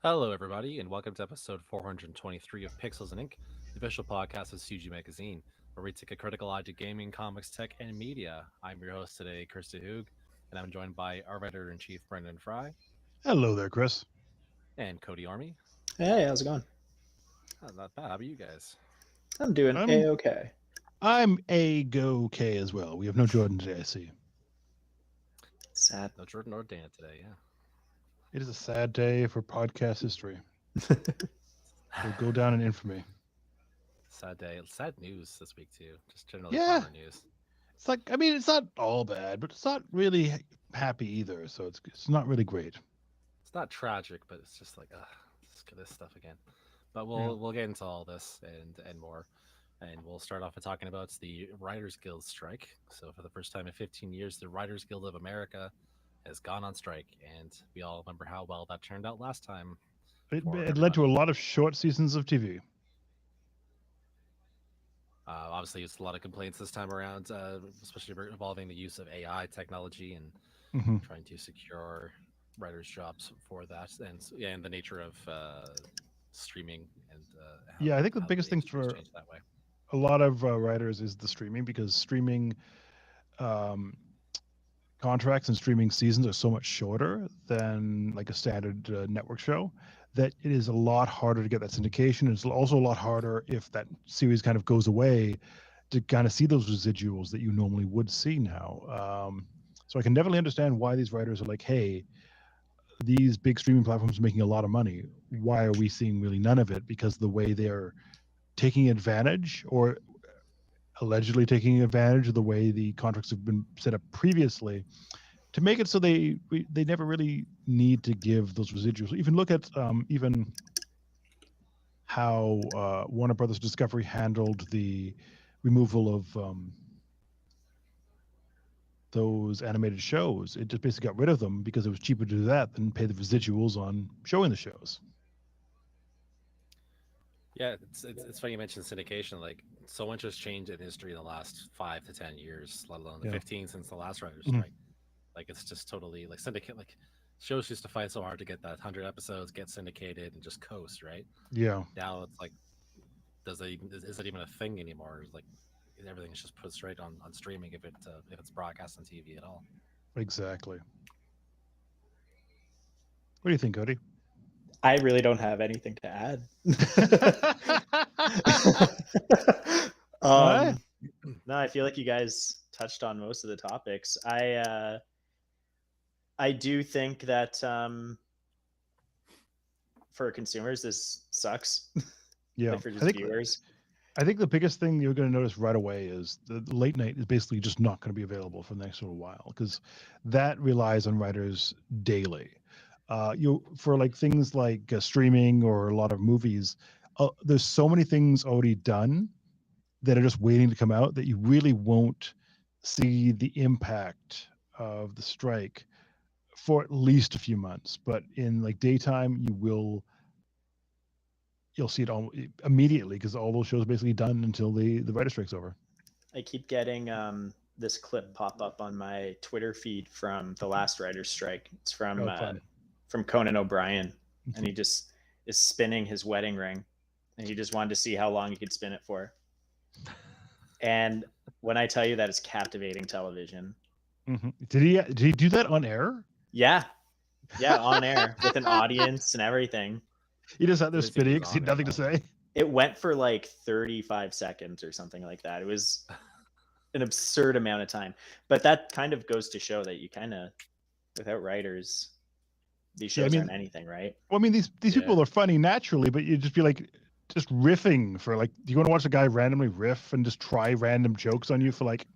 Hello, everybody, and welcome to episode 423 of Pixels and Ink, the official podcast of CGMagazine, where we take a critical eye to gaming, comics, tech, and media. I'm your host today, Kirsta Hoog, and I'm joined by our editor in chief, Brendan Fry, Hello there, Chris. and Cody Army. Hey, how's it going? Not bad. How about you guys? I'm doing I'm a-okay. I'm a go K as well. We have no Jordan today, I see. Sad. No Jordan or Dana today, yeah. It is a sad day for podcast history. It'll go down in infamy. Sad day. Sad news this week, too. Just generally Yeah. bummer news. It's like, it's not all bad, but it's not really happy either. So it's not really great. It's not tragic, but it's just like, this stuff again. But we'll get into all this and more. And we'll start off by talking about the Writers Guild strike. So for the first time in 15 years, the Writers Guild of America has gone on strike, and we all remember how well that turned out last time. It led to a lot of short seasons of TV. Obviously, it's a lot of complaints this time around, especially involving the use of AI technology and trying to secure writers' jobs for that, and the nature of streaming and I think the biggest thing for that way. a lot of writers is the streaming, because streaming contracts and streaming seasons are so much shorter than like a standard network show that it is a lot harder to get that syndication. It's also a lot harder if that series kind of goes away to kind of see those residuals that you normally would see now. So I can definitely understand why these writers are like, hey, these big streaming platforms are making a lot of money. Why are we seeing really none of it? Because the way they're taking advantage, or allegedly taking advantage of the way the contracts have been set up previously, to make it so they never really need to give those residuals. Even look at even how Warner Brothers Discovery handled the removal of those animated shows. It just basically got rid of them because it was cheaper to do that than pay the residuals on showing the shows. Yeah, it's funny you mentioned syndication. Like, so much has changed in history in the last 5 to 10 years, let alone the 15 since the last writer's strike. Like, it's just totally like syndicate. Like, shows used to fight so hard to get that 100 episodes get syndicated and just coast, right? Yeah. Now it's like, is it even a thing anymore? Like, everything's just put straight on streaming if it's broadcast on TV at all. Exactly. What do you think, Cody? I really don't have anything to add. No, I feel like you guys touched on most of the topics. I do think that for consumers, this sucks. Yeah, like for just viewers. I think the biggest thing you're going to notice right away is the late night is basically just not going to be available for the next little while, because that relies on writers daily. For like things like streaming or a lot of movies, there's so many things already done that are just waiting to come out that you really won't see the impact of the strike for at least a few months. But in like daytime, you'll see it all immediately, because all those shows are basically done until the writer strike's over. I keep getting this clip pop up on my Twitter feed from the last writer's strike. It's from Conan O'Brien, and he just is spinning his wedding ring, and he just wanted to see how long he could spin it for. And when I tell you that, it's captivating television. Did he do that on air? Yeah, on air with an audience and everything. He just had there spinning because he had nothing to say. It went for like 35 seconds or something like that. It was an absurd amount of time. But that kind of goes to show that you kind of, without writers, these shows aren't anything, right? Well, I mean, these people are funny naturally, but you'd just be like, just riffing for like, do you want to watch a guy randomly riff and just try random jokes on you for like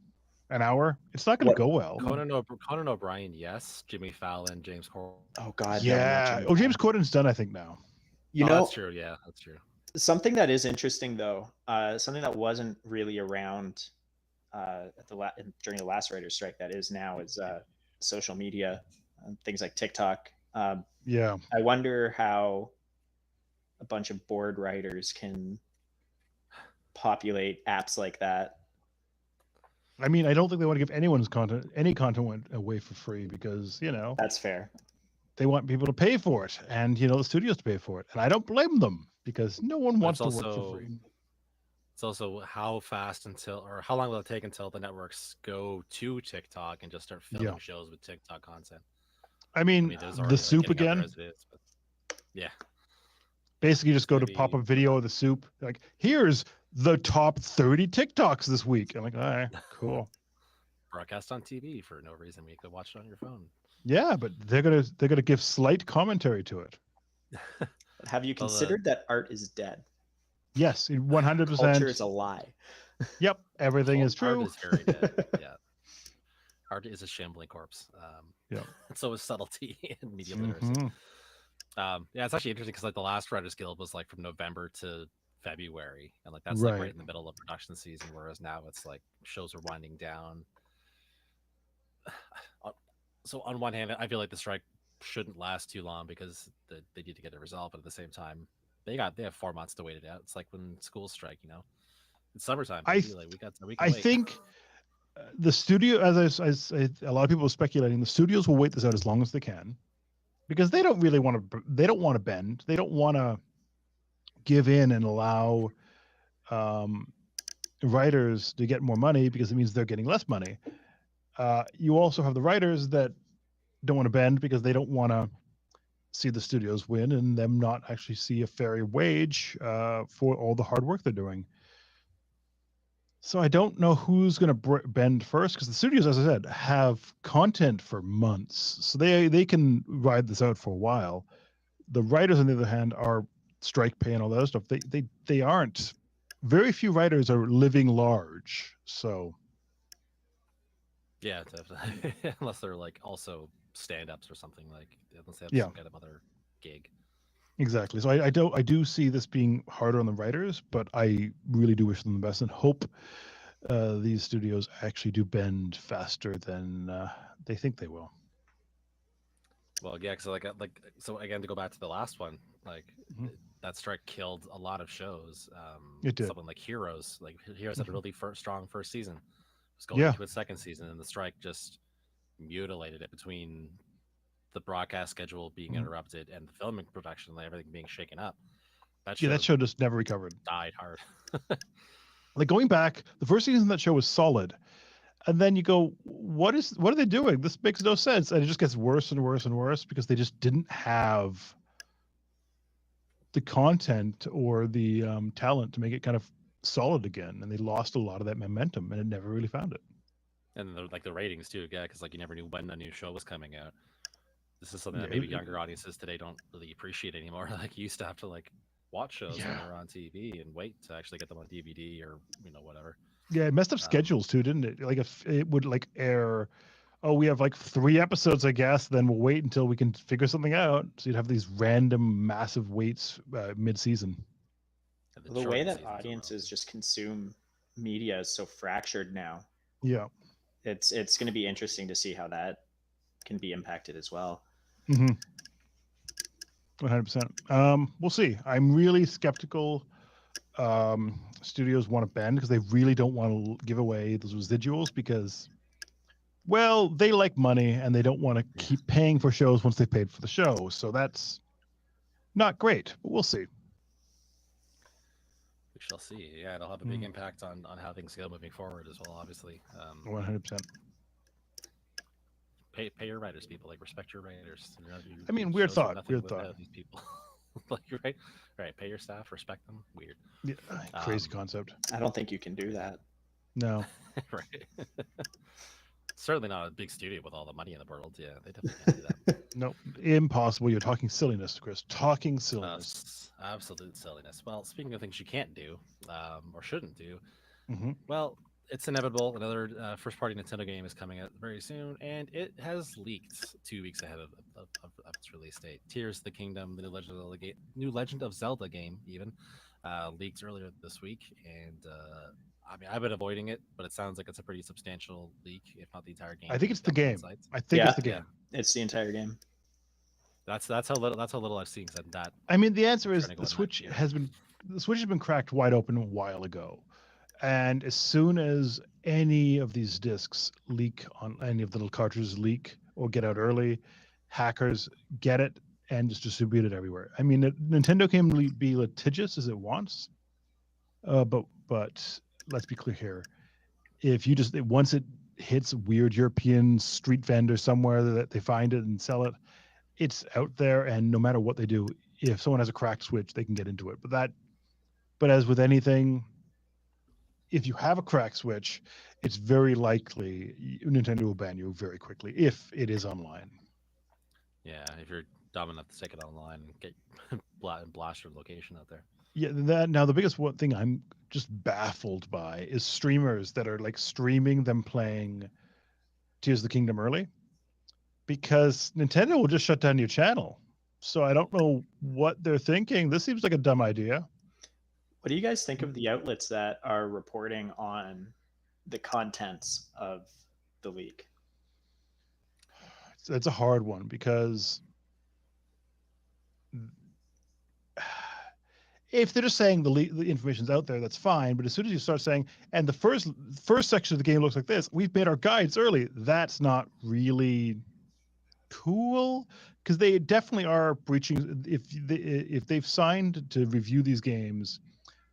an hour? It's not going to go well. Conan O'Brien, yes. Jimmy Fallon, James Corden. Oh, God. Yeah. No, James Corden's done, I think, now. That's true. Yeah, that's true. Something that is interesting, though, something that wasn't really around during the last writer's strike that is now is social media, things like TikTok. I wonder how a bunch of bored writers can populate apps like that. I mean, I don't think they want to give anyone's content, any content away for free, because, That's fair. they want people to pay for it, and the studios to pay for it, and I don't blame them because no one But wants to work for free. It's also how fast or how long will it take until the networks go to TikTok and just start filming shows with TikTok content? I mean there's the already Soup getting out there again. as it is, but yeah. Basically, just It's go gonna to pop-up be video of the Soup. Like, here's the top 30 TikToks this week. I'm like, all right, cool. broadcast on TV for no reason. You could watch it on your phone. Yeah, but they're gonna give slight commentary to it. But have you considered that art is dead? Yes, 100%. Culture is a lie. Yep, everything is true. Art is very dead. Yeah, art is a shambling corpse. Yeah. So is subtlety and media literacy. Yeah, it's actually interesting because like the last Writers Guild was like from November to February, and like that's like right in the middle of production season, whereas now it's like shows are winding down. So on one hand, I feel like the strike shouldn't last too long because they need to get it resolved, but at the same time, they have 4 months to wait it out. It's like when schools strike, it's summertime. We got we can wait. think the studio, as a lot of people are speculating, the studios will wait this out as long as they can because they don't really want to. They don't want to bend. They don't want to give in and allow writers to get more money because it means they're getting less money. You also have the writers that don't want to bend because they don't want to see the studios win and them not actually see a fair wage for all the hard work they're doing. So I don't know who's going to bend first because the studios, as I said, have content for months, so they can ride this out for a while. The writers, on the other hand, are strike pay and all that other stuff. They aren't. Very few writers are living large, so. Yeah, definitely. Unless they're like also stand-ups or something, like unless they have some kind of other gig. Exactly. So I do see this being harder on the writers, but I really do wish them the best and hope these studios actually do bend faster than they think they will. Well, yeah, because so again, to go back to the last one, like that strike killed a lot of shows. It did. Something like Heroes, had a really strong first season. It was going into its second season, and the strike just mutilated it between the broadcast schedule being interrupted and the filming production, like everything being shaken up. That show just never recovered. Died hard. Like going back, the first season of that show was solid, and then you go, what are they doing? This makes no sense, and it just gets worse and worse and worse because they just didn't have the content or the talent to make it kind of solid again, and they lost a lot of that momentum, and it never really found it. And the ratings too, yeah, because you never knew when a new show was coming out. This is something that maybe younger audiences today don't really appreciate anymore. Like you used to have to watch shows when they were on TV and wait to actually get them on DVD or whatever. Yeah, it messed up schedules too, didn't it? Like if it would air, oh, we have 3 episodes, I guess, then we'll wait until we can figure something out. So you'd have these random massive waits mid-season. The way that audiences just consume media is so fractured now. Yeah. It's going to be interesting to see how that can be impacted as well. 100%. We'll see. I'm really skeptical studios want to bend because they really don't want to give away those residuals because, well, they like money and they don't want to keep paying for shows once they paid for the show. So that's not great, but we'll see. We shall see. Yeah, it'll have a big impact on how things go moving forward as well, obviously. 100%. Pay your writers, people. Respect your writers. I mean, weird thought. These people. right. Pay your staff, respect them. Weird. Yeah, crazy concept. I don't think you can do that. No. Right. Certainly not a big studio with all the money in the world. Yeah, they definitely can't do that. No, impossible. You're talking silliness, Chris. Talking silliness. Absolute silliness. Well, speaking of things you can't do or shouldn't do, well, it's inevitable. Another first-party Nintendo game is coming out very soon, and it has leaked 2 weeks ahead of its release date. Tears of the Kingdom, the new Legend of Zelda game, even leaked earlier this week, and I mean, I've been avoiding it, but it sounds like it's a pretty substantial leak, if not the entire game. I think it's the game. I think it's the game. It's the entire game. That's how little I've seen that. I mean, the answer is the Switch has been cracked wide open a while ago. And as soon as any of these discs leak on any of the little cartridges leak or get out early, hackers get it and just distribute it everywhere. I mean, Nintendo can be litigious as it wants, but let's be clear here. If you just once it hits weird European street vendor somewhere that they find it and sell it, it's out there, and no matter what they do, if someone has a cracked switch, they can get into it. But as with anything, if you have a cracked switch, it's very likely Nintendo will ban you very quickly if it is online. Yeah, if you're dumb enough to take it online and get blast your location out there. Yeah, that now the biggest one thing I'm just baffled by is streamers that are like streaming them playing Tears of the Kingdom early, because Nintendo will just shut down your channel. So I don't know what they're thinking. This seems like a dumb idea. What do you guys think of the outlets that are reporting on the contents of the leak? It's a hard one because if they're just saying the information's out there, that's fine. But as soon as you start saying, and the first section of the game looks like this, we've made our guides early, that's not really cool, because they definitely are breaching. If they've signed to review these games,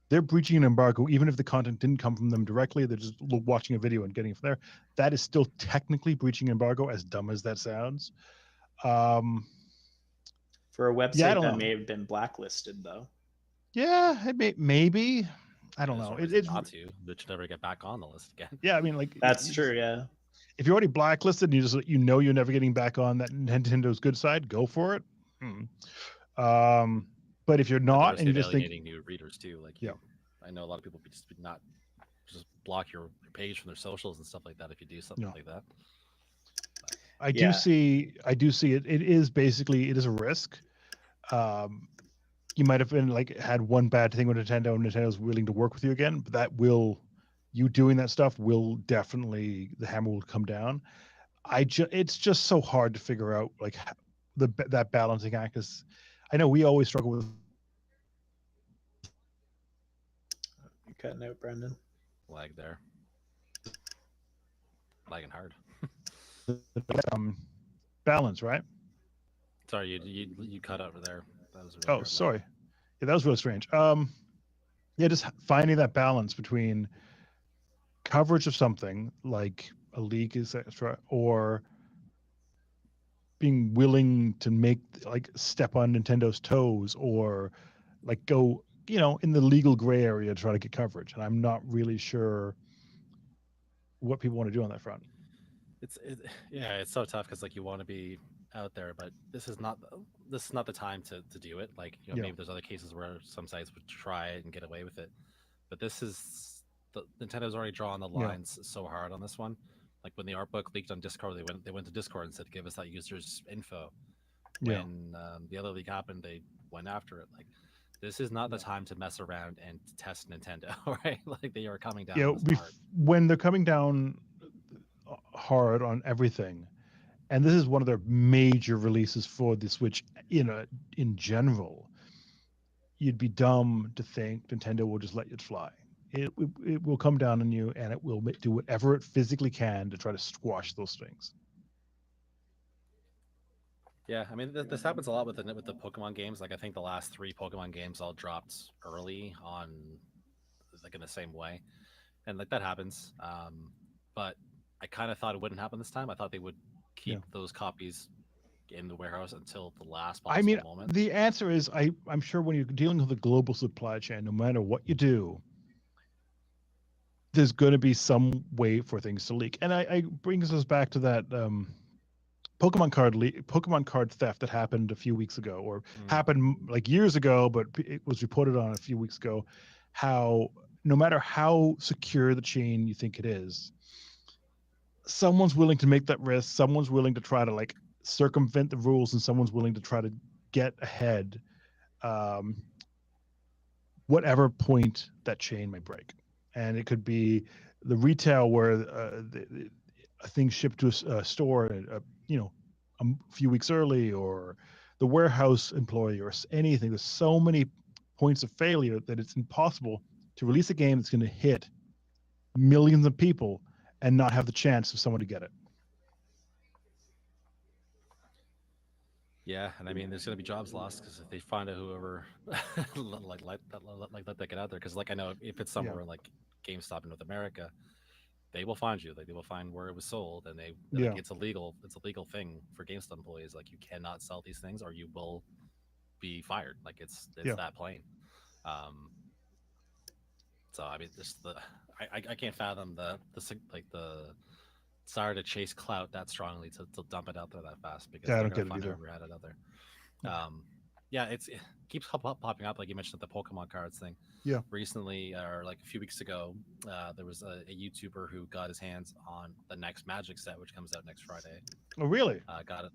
they're breaching an embargo, even if the content didn't come from them directly. They're just watching a video and getting it from there. That is still technically breaching embargo, as dumb as that sounds. For a website that know. may have been blacklisted, though. Yeah, maybe. I don't know. It's not to. They should never get back on the list again. Yeah, I mean, like that's true. Yeah. If you're already blacklisted and you're never getting back on that Nintendo's good side, go for it. But if you're not, and you just think new readers too, like yeah, I know a lot of people just block your page from their socials and stuff like that if you do something like that. But, I do see it. It is a risk. You might have been had one bad thing with Nintendo, and Nintendo's willing to work with you again, but you doing that stuff will definitely, the hammer will come down. It's just so hard to figure out that balancing act. Is I know we always struggle with. You're cutting out, Brendan. Lag there. Lagging hard. Balance, right? Sorry, you cut over there. That was really sorry. Yeah, that was really strange. Just finding that balance between coverage of something like a leak, etc., or being willing to step on Nintendo's toes, or go in the legal gray area to try to get coverage. And I'm not really sure what people want to do on that front. It's so tough because you want to be out there, but this is not the time to do it. Maybe there's other cases where some sites would try it and get away with it, but Nintendo's already drawn the lines so hard on this one. Like when the art book leaked on Discord, they went to Discord and said, give us that user's info. When the other leak happened, they went after it. This is not the time to mess around and test Nintendo, right? They are coming down. When they're coming down hard on everything, and this is one of their major releases for the Switch in general, you'd be dumb to think Nintendo will just let it fly. It will come down on you, and it will do whatever it physically can to try to squash those things. Yeah, I mean this happens a lot with the Pokemon games. I think the last 3 Pokemon games all dropped early on, in the same way, and that happens. But I kind of thought it wouldn't happen this time. I thought they would keep those copies in the warehouse until the last possible moment. The answer is I'm sure when you're dealing with a global supply chain, no matter what you do, there's going to be some way for things to leak. And I brings us back to that Pokemon card theft that happened a few weeks ago, or happened years ago, but it was reported on a few weeks ago. How no matter how secure the chain you think it is, someone's willing to make that risk. Someone's willing to try to circumvent the rules, and someone's willing to try to get ahead, whatever point that chain may break. And it could be the retail where a thing shipped to a store, a few weeks early, or the warehouse employee, or anything. There's so many points of failure that it's impossible to release a game that's going to hit millions of people – and not have the chance of someone to get it. Yeah, and I mean, there's gonna be jobs lost because if they find out whoever let that get out there, because like I know if it's Yeah. somewhere like GameStop in North America, they will find you. Like they will find where it was sold, and they like Yeah. it's illegal. It's a legal thing for GameStop employees. Like you cannot sell these things, or you will be fired. Like it's Yeah. that plain. Um, so I mean, just I can't fathom like the desire to chase clout that strongly to dump it out there that fast because Yeah, I they're don't gonna get it find either. whoever had it out there. Yeah. Yeah, it keeps popping up like you mentioned the Pokemon cards thing. Yeah. Recently, or like a few weeks ago, there was a YouTuber who got his hands on the next Magic set, which comes out next Friday. Oh, really? Got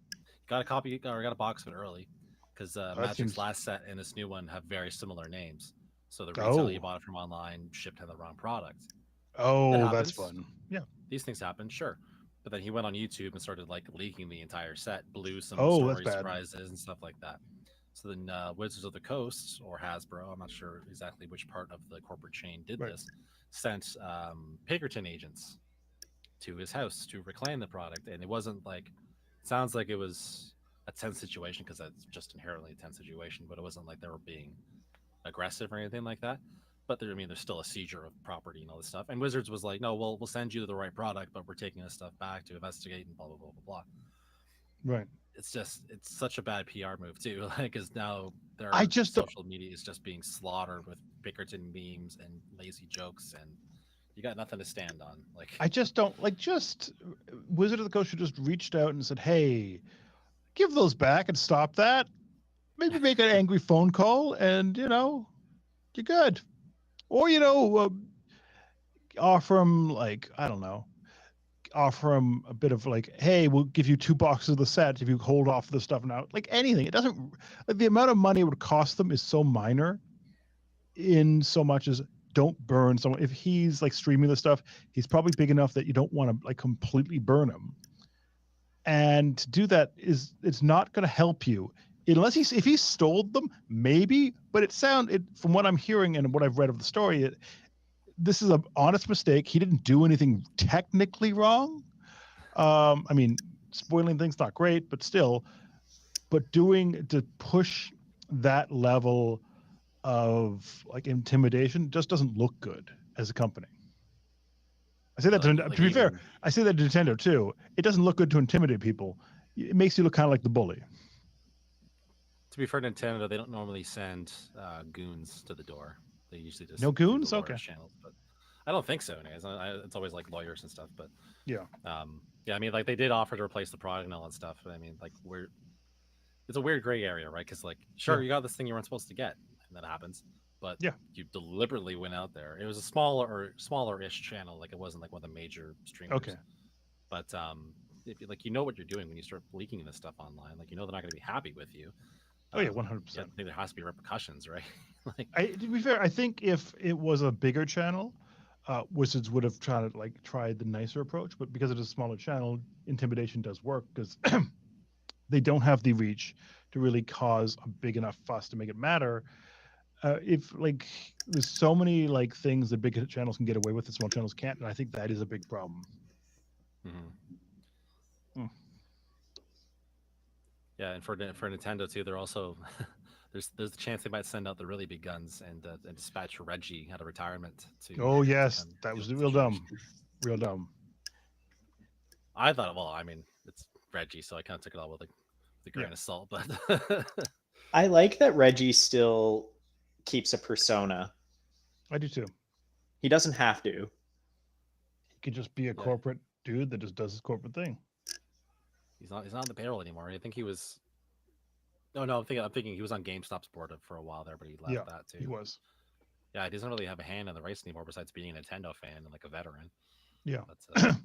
a copy or got a box of it early because Oh, that Magic's seems. last set and this new one have very similar names. So the retailer you Oh. bought it from online shipped him the wrong product. It Oh, that's happens. fun. Yeah. These things happen, sure. But then he went on YouTube and started like leaking the entire set, blew some Oh, that's story bad. surprises and stuff like that. So then Wizards of the Coast or Hasbro, I'm not sure exactly which part of the corporate chain did Right. this, sent Pinkerton agents to his house to reclaim the product. And it wasn't like, it sounds like it was a tense situation because that's just inherently a tense situation, but it wasn't like they were being aggressive or anything like that. But there, I mean, there's still a seizure of property and all this stuff. And Wizards was like, no, we'll send you the right product, but we're taking this stuff back to investigate and blah blah blah blah blah. Right. It's such a bad PR move too. Like, because now I their just don't. social media is just being slaughtered with Bickerton memes and lazy jokes, and you got nothing to stand on. Like, I just don't like. Just Wizard of the Coast should just reached out and said, "Hey, give those back and stop that. Maybe make an angry phone call, and you're good." Or offer them like I don't know, offer them a bit of like, "Hey, we'll give you 2 boxes of the set if you hold off the stuff now." Like anything, it doesn't. Like the amount of money it would cost them is so minor. In so much as don't burn someone. If he's like streaming the stuff, he's probably big enough that you don't want to like completely burn him. And to do that it's not going to help you unless if he stole them, maybe. But from what I'm hearing and what I've read of the story, this is an honest mistake. He didn't do anything technically wrong. I mean, spoiling things not great, but still. But doing to push that level of like intimidation just doesn't look good as a company. I say that to be fair, I say that to Nintendo too. It doesn't look good to intimidate people. It makes you look kind of like the bully. to be fair, Nintendo, they don't normally send goons to the door. They usually just No do goons? the Okay. lawyers channels, but I don't think so. Anyways, it's always like lawyers and stuff. But Yeah. yeah, I mean, like they did offer to replace the product and all that stuff. But I mean, like it's a weird gray area, right? Because like, sure, Yeah. you got this thing you weren't supposed to get, and that happens. But Yeah. you deliberately went out there. It was a smaller-ish channel. Like it wasn't like one of the major streamers. Okay. But if you, like you know what you're doing when you start leaking this stuff online, like you know they're not going to be happy with you. Oh yeah, Yeah, 100%. I think there has to be repercussions, right? Like, To be fair, I think if it was a bigger channel, Wizards would have tried the nicer approach. But because it's a smaller channel, intimidation does work because they don't have the reach to really cause a big enough fuss to make it matter. If like there's so many like things that big channels can get away with that small channels can't, and I think that is a big problem. mm-hmm. Yeah, and for Nintendo too, they're also there's the chance they might send out the really big guns and dispatch Reggie out of retirement to. Oh yes, to that was real real dumb, real dumb. I thought, well, I mean, it's Reggie, so I kind of took it all with a grain of salt. But I like that Reggie still keeps a persona. I do too. He doesn't have to. He could just be a corporate dude that just does his corporate thing. He's not on the payroll anymore. I think he was. No, I'm thinking he was on GameStop's board for a while there, but he left that too. He was. Yeah, he doesn't really have a hand in the race anymore, besides being a Nintendo fan and like a veteran. Yeah. But,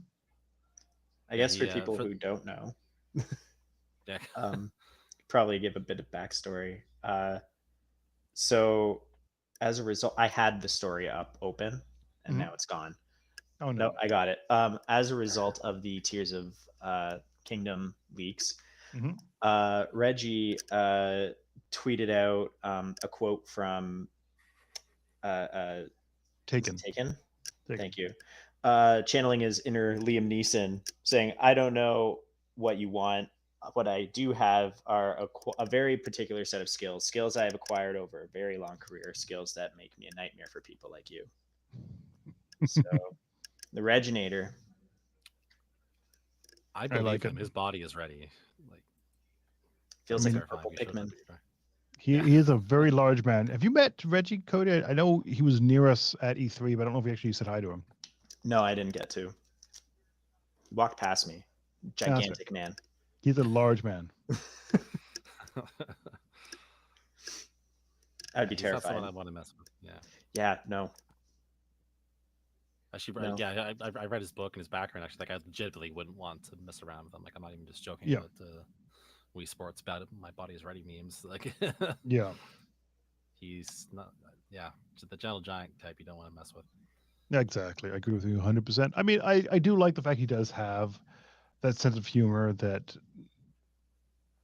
I guess for people who don't know, yeah, probably give a bit of backstory. So, as a result, I had the story up open, and now it's gone. Oh no! I got it. As a result of the Tears of Kingdom leaks, Reggie tweeted out a quote from Taken. Thank you. Channeling his inner Liam Neeson, saying, "I don't know what you want. what I do have are a very particular set of skills I have acquired over a very long career, skills that make me a nightmare for people like you. So the Reginator. I believe like him. it. His body is ready. Like Feels that's like a terrifying. purple We showed Pikmin. that. He is a very large man. Have you met Reggie, Cody? I know he was near us at E3, but I don't know if you actually said hi to him. No, I didn't get to. He walked past me. Gigantic man. He's a large man. I'd be He's not terrified. someone I want to mess with. Yeah. Yeah, no. Actually, No. yeah, I read his book and his background. Actually, like I legitimately wouldn't want to mess around with him. Like I'm not even just joking. Yeah. But Wii Sports about it. My body is ready memes. Like Yeah. he's not. Yeah, just the gentle giant type you don't want to mess with. Exactly. I agree with you 100%. I mean, I do like the fact he does have that sense of humor that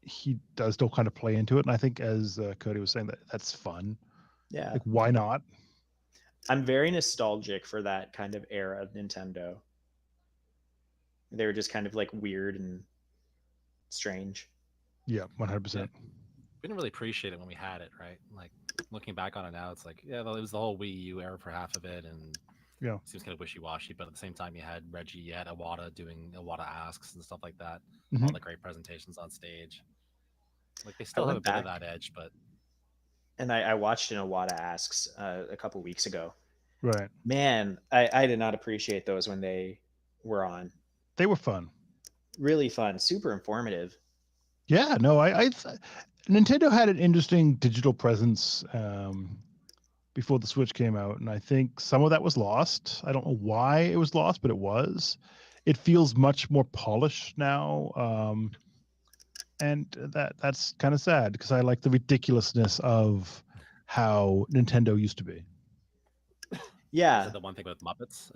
he does still kind of play into it. And I think, as Cody was saying, that's fun. Yeah. Like, why not? I'm very nostalgic for that kind of era of Nintendo. They were just kind of like weird and strange. Yeah, 100%. Yeah. We didn't really appreciate it when we had it, right? Like looking back on it now, it's like, yeah, it was the whole Wii U era for half of it, and Yeah. it seems kind of wishy-washy. But at the same time, you had Reggie, you had Iwata doing Iwata asks and stuff like that. Mhm. All the great presentations on stage. Like they still have a bit of that edge, but and I watched an Iwata Asks a couple weeks ago. Right. Man, I did not appreciate those when they were on. They were fun. Really fun, super informative. Yeah, no, Nintendo had an interesting digital presence before the Switch came out, and I think some of that was lost. I don't know why it was lost, but it was. It feels much more polished now, and that's kind of sad because I like the ridiculousness of how Nintendo used to be. Yeah. Is it the one thing with Muppets?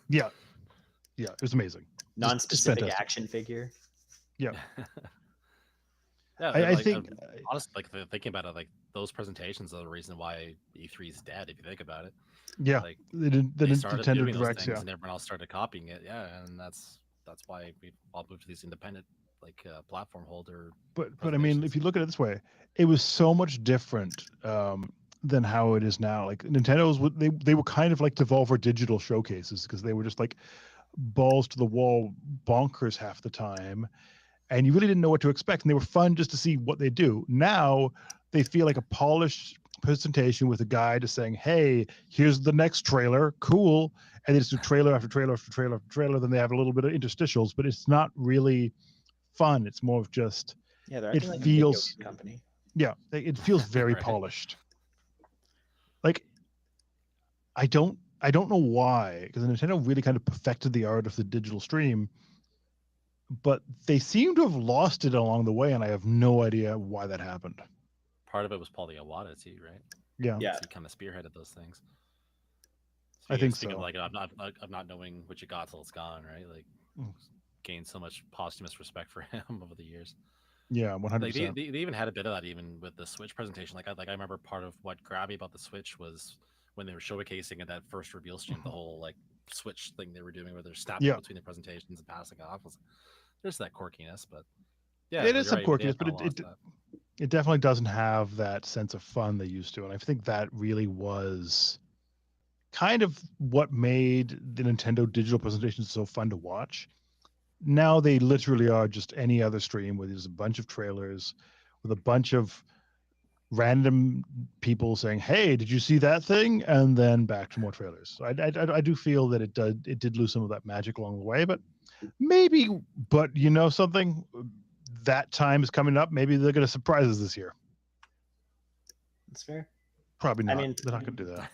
Yeah, it was amazing. Non-specific fantastic. action figure. Yeah. Yeah, I like, think honestly, like thinking about it, like those presentations are the reason why E3 is dead. If you think about it, yeah, like they started Nintendo doing those directs, things, yeah. and everyone else started copying it. Yeah, and that's why we all moved to these independent like platform holder. But I mean, if you look at it this way, it was so much different than how it is now. Like Nintendo's, they were kind of like Devolver Digital showcases because they were just like balls to the wall, bonkers half the time, and you really didn't know what to expect. And they were fun just to see what they do. Now they feel like a polished presentation with a guy just saying, "Hey, here's the next trailer, cool," and they just do trailer after trailer after trailer after trailer. Then they have a little bit of interstitials, but it's not really fun. It's more of just Yeah, it like feels a video company. Yeah, it feels very Right. polished. Like I don't know why, because Nintendo really kind of perfected the art of the digital stream, but they seem to have lost it along the way, and I have no idea why that happened. Part of it was Paul Iwata too, right? Yeah, Yeah. So he kind of spearheaded those things. I think speaking so. of like I'm not knowing what you got till it's gone, right? Like gained so much posthumous respect for him over the years. Yeah, 100%. Like they even had a bit of that even with the Switch presentation. Like I remember part of what grabbed me about the Switch was when they were showcasing at that first reveal stream, the whole like Switch thing they were doing where they're snapping between the presentations and passing off. There's that quirkiness, but yeah, it is some quirkiness, but it definitely doesn't have that sense of fun they used to, and I think that really was kind of what made the Nintendo digital presentations so fun to watch. Now they literally are just any other stream where there's a bunch of trailers with a bunch of random people saying, "Hey, did you see that thing?" and then back to more trailers. So I do feel that it did lose some of that magic along the way, but you know something, that time is coming up. Maybe they're going to surprise us this year. That's fair. Probably not. I mean, they're not going to do that.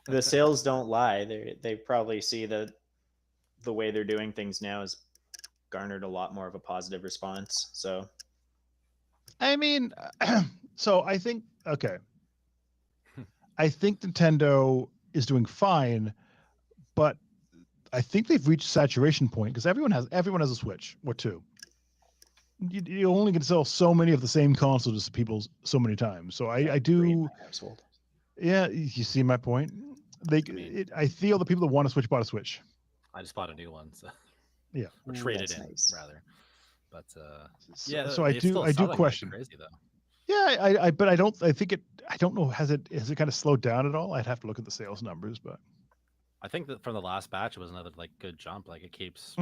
The sales don't lie. They probably see that the way they're doing things now has garnered a lot more of a positive response. So, I mean, so I think I think Nintendo is doing fine, but I think they've reached saturation point because everyone has a Switch or two. You only can sell so many of the same consoles to people so many times. So I do. Yeah, you see my point. I feel the people that want a Switch bought a Switch. I just bought a new one, so yeah, or traded in rather. But so I do question. Like crazy though. Yeah, but I don't know, has it kind of slowed down at all? I'd have to look at the sales numbers, but I think that from the last batch it was another like good jump. Like it keeps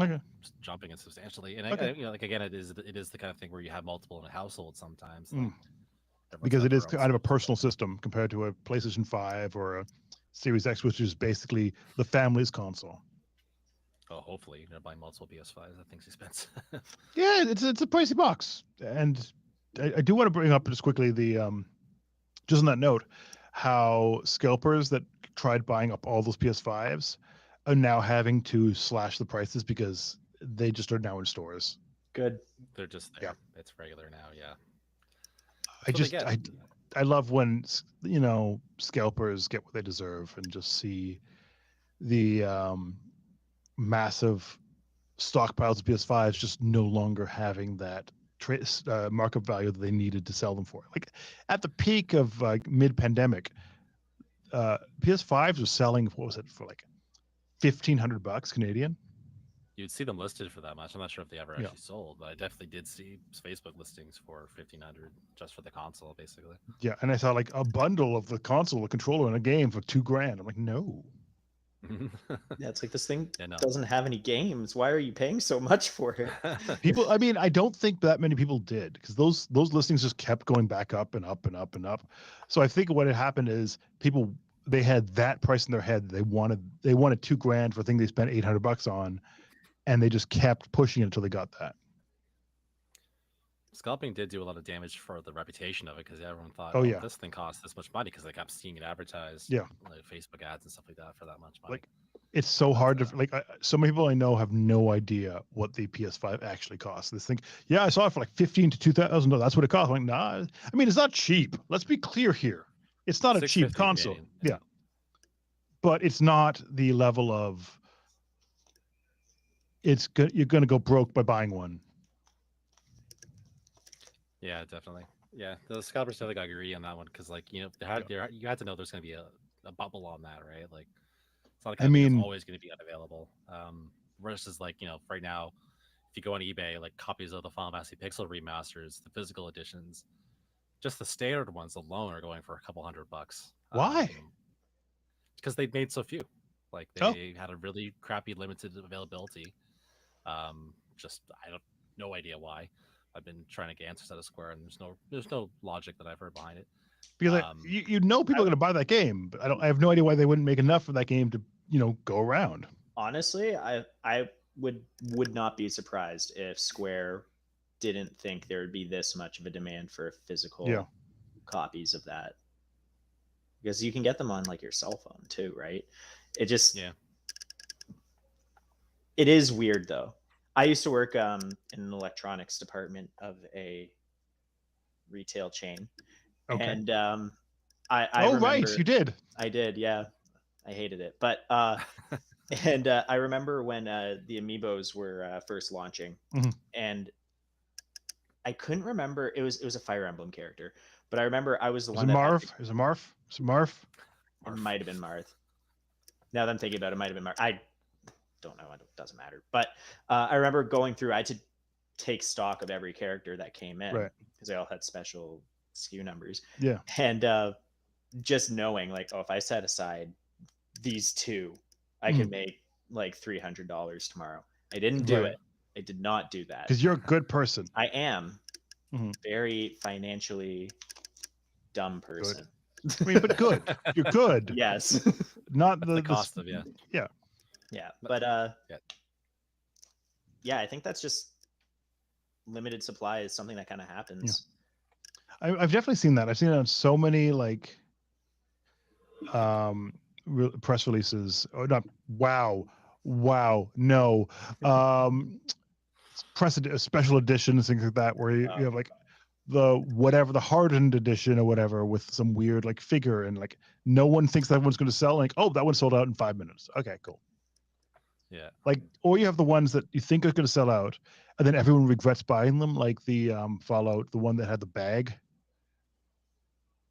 jumping substantially, and like again, it is the kind of thing where you have multiple in a household sometimes. Like, because it is kind of a personal system compared to a PlayStation 5 or a Series X, which is basically the family's console. Oh, hopefully you're buying multiple PS5s. That thing's expensive. Yeah, it's a pricey box, and I do want to bring up just quickly the just on that note, how scalpers that tried buying up all those PS5s are now having to slash the prices because they just are now in stores. Good. They're just there. Yeah. It's regular now. Yeah. I love when, you know, scalpers get what they deserve and just see the massive stockpiles of PS5s just no longer having that markup value that they needed to sell them for. Like at the peak of mid-pandemic, PS5s were selling, what was it, for like $1,500 Canadian. You'd see them listed for that much. I'm not sure if they ever actually sold, but I definitely did see Facebook listings for $1,500 just for the console, basically. Yeah, and I saw like a bundle of the console, a controller, and a game for $2,000. I'm like, no. Yeah, it's like this thing doesn't have any games. Why are you paying so much for it? People, I mean, I don't think that many people did, because those listings just kept going back up and up and up and up. So I think what had happened is people, they had that price in their head. They wanted $2,000 for a thing they spent $800 on, and they just kept pushing it until they got that. Scalping did do a lot of damage for the reputation of it, because everyone thought, this thing costs this much money, because they kept seeing it advertised, like Facebook ads and stuff like that for that much money. Like, it's so hard to like. So many people I know have no idea what the PS5 actually costs. They think, I saw it for like $1,500 to $2,000. That's what it costs. I'm like, nah. I mean, it's not cheap. Let's be clear here. It's not a cheap console. Canadian. Yeah, but it's not the level of. It's good. You're going to go broke by buying one. Yeah, definitely. Yeah, the scalpers definitely got agree on that one, because, like, you know, you had to know there's going to be a bubble on that, right? Like, it's not like it's always going to be unavailable. Versus, like, you know, right now, if you go on eBay, like copies of the Final Fantasy Pixel remasters, the physical editions, just the standard ones alone are going for a couple $100. Why? Because they made so few. Like, they had a really crappy limited availability. Just no idea why. I've been trying to get answers out of Square, and there's no logic that I've heard behind it. Because you know people are going to buy that game, but I have no idea why they wouldn't make enough for that game to, you know, go around. Honestly, I would not be surprised if Square didn't think there would be this much of a demand for physical copies of that, because you can get them on like your cell phone too, right? It just it is weird though. I used to work in an electronics department of a retail chain. Okay. And I remember, right, you did. I did, yeah. I hated it. But and I remember when the Amiibos were first launching, and I couldn't remember, it was a Fire Emblem character, but I remember I was the one that Marth? Is it Marth? It might have been Marth. Now that I'm thinking about it, might have been Marth. I don't know, it doesn't matter. But I remember going through, I had to take stock of every character that came in, because they all had special SKU numbers. Yeah. And just knowing, like, if I set aside these two, I could make like $300 tomorrow. I didn't do it. I did not do that. Because you're a good person. I am. Very financially dumb person. Good. I mean, but good. You're good. Yes. Not the cost of Yeah, but I think that's just limited supply is something that kind of happens. Yeah. I've definitely seen that. I've seen it on so many like press releases. Oh, not no. Special editions, things like that, where you have like the hardened edition or whatever with some weird like figure, and like no one thinks that one's going to sell. Like, that one sold out in 5 minutes. Okay, cool. Yeah. Like, or you have the ones that you think are going to sell out, and then everyone regrets buying them, like the Fallout, the one that had the bag.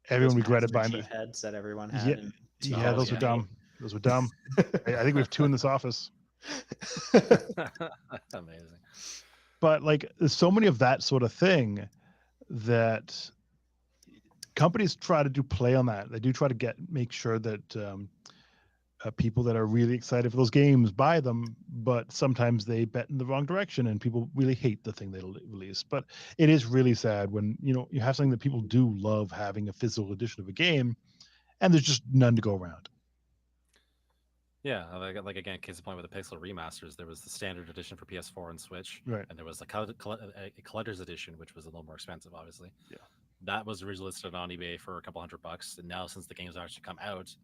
Everyone regretted buying the heads that everyone had. Yeah, those were dumb. Those were dumb. I think we have two in this office. Amazing. But like, there's so many of that sort of thing that companies try to do play on that. They do try to make sure that people that are really excited for those games buy them, but sometimes they bet in the wrong direction and people really hate the thing they release. But it is really sad when, you know, you have something that people do love having, a physical edition of a game, and there's just none to go around. Yeah, like again, case in point with the Pixel remasters, there was the standard edition for PS4 and Switch, Right. and there was a collector's edition, which was a little more expensive, obviously. Yeah. That was originally listed on eBay for a couple $100, and now since the game's actually come out,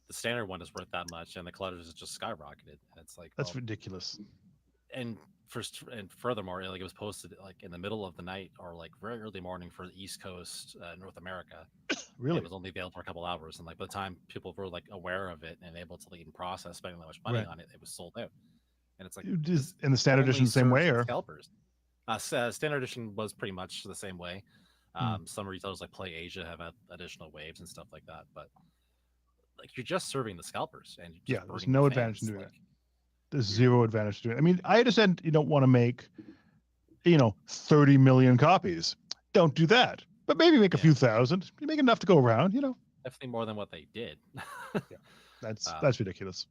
the standard one is worth that much, and the collector's is just skyrocketed. And it's like, That's ridiculous. And furthermore, like, it was posted like in the middle of the night or like very early morning for the East Coast, North America. Really? It was only available for a couple hours, and like by the time people were like aware of it and able to even process spending that much money on it, it was sold out. And it's like, in the standard edition the same way, or scalpers? Standard edition was pretty much the same way. Some retailers like Play Asia have had additional waves and stuff like that, but like, you're just serving the scalpers, and there's no advantage in doing it. There's zero advantage to it. I mean, I understand you don't want to make, 30 million copies. Don't do that. But maybe make a few thousand. You make enough to go around, Definitely more than what they did. That's ridiculous.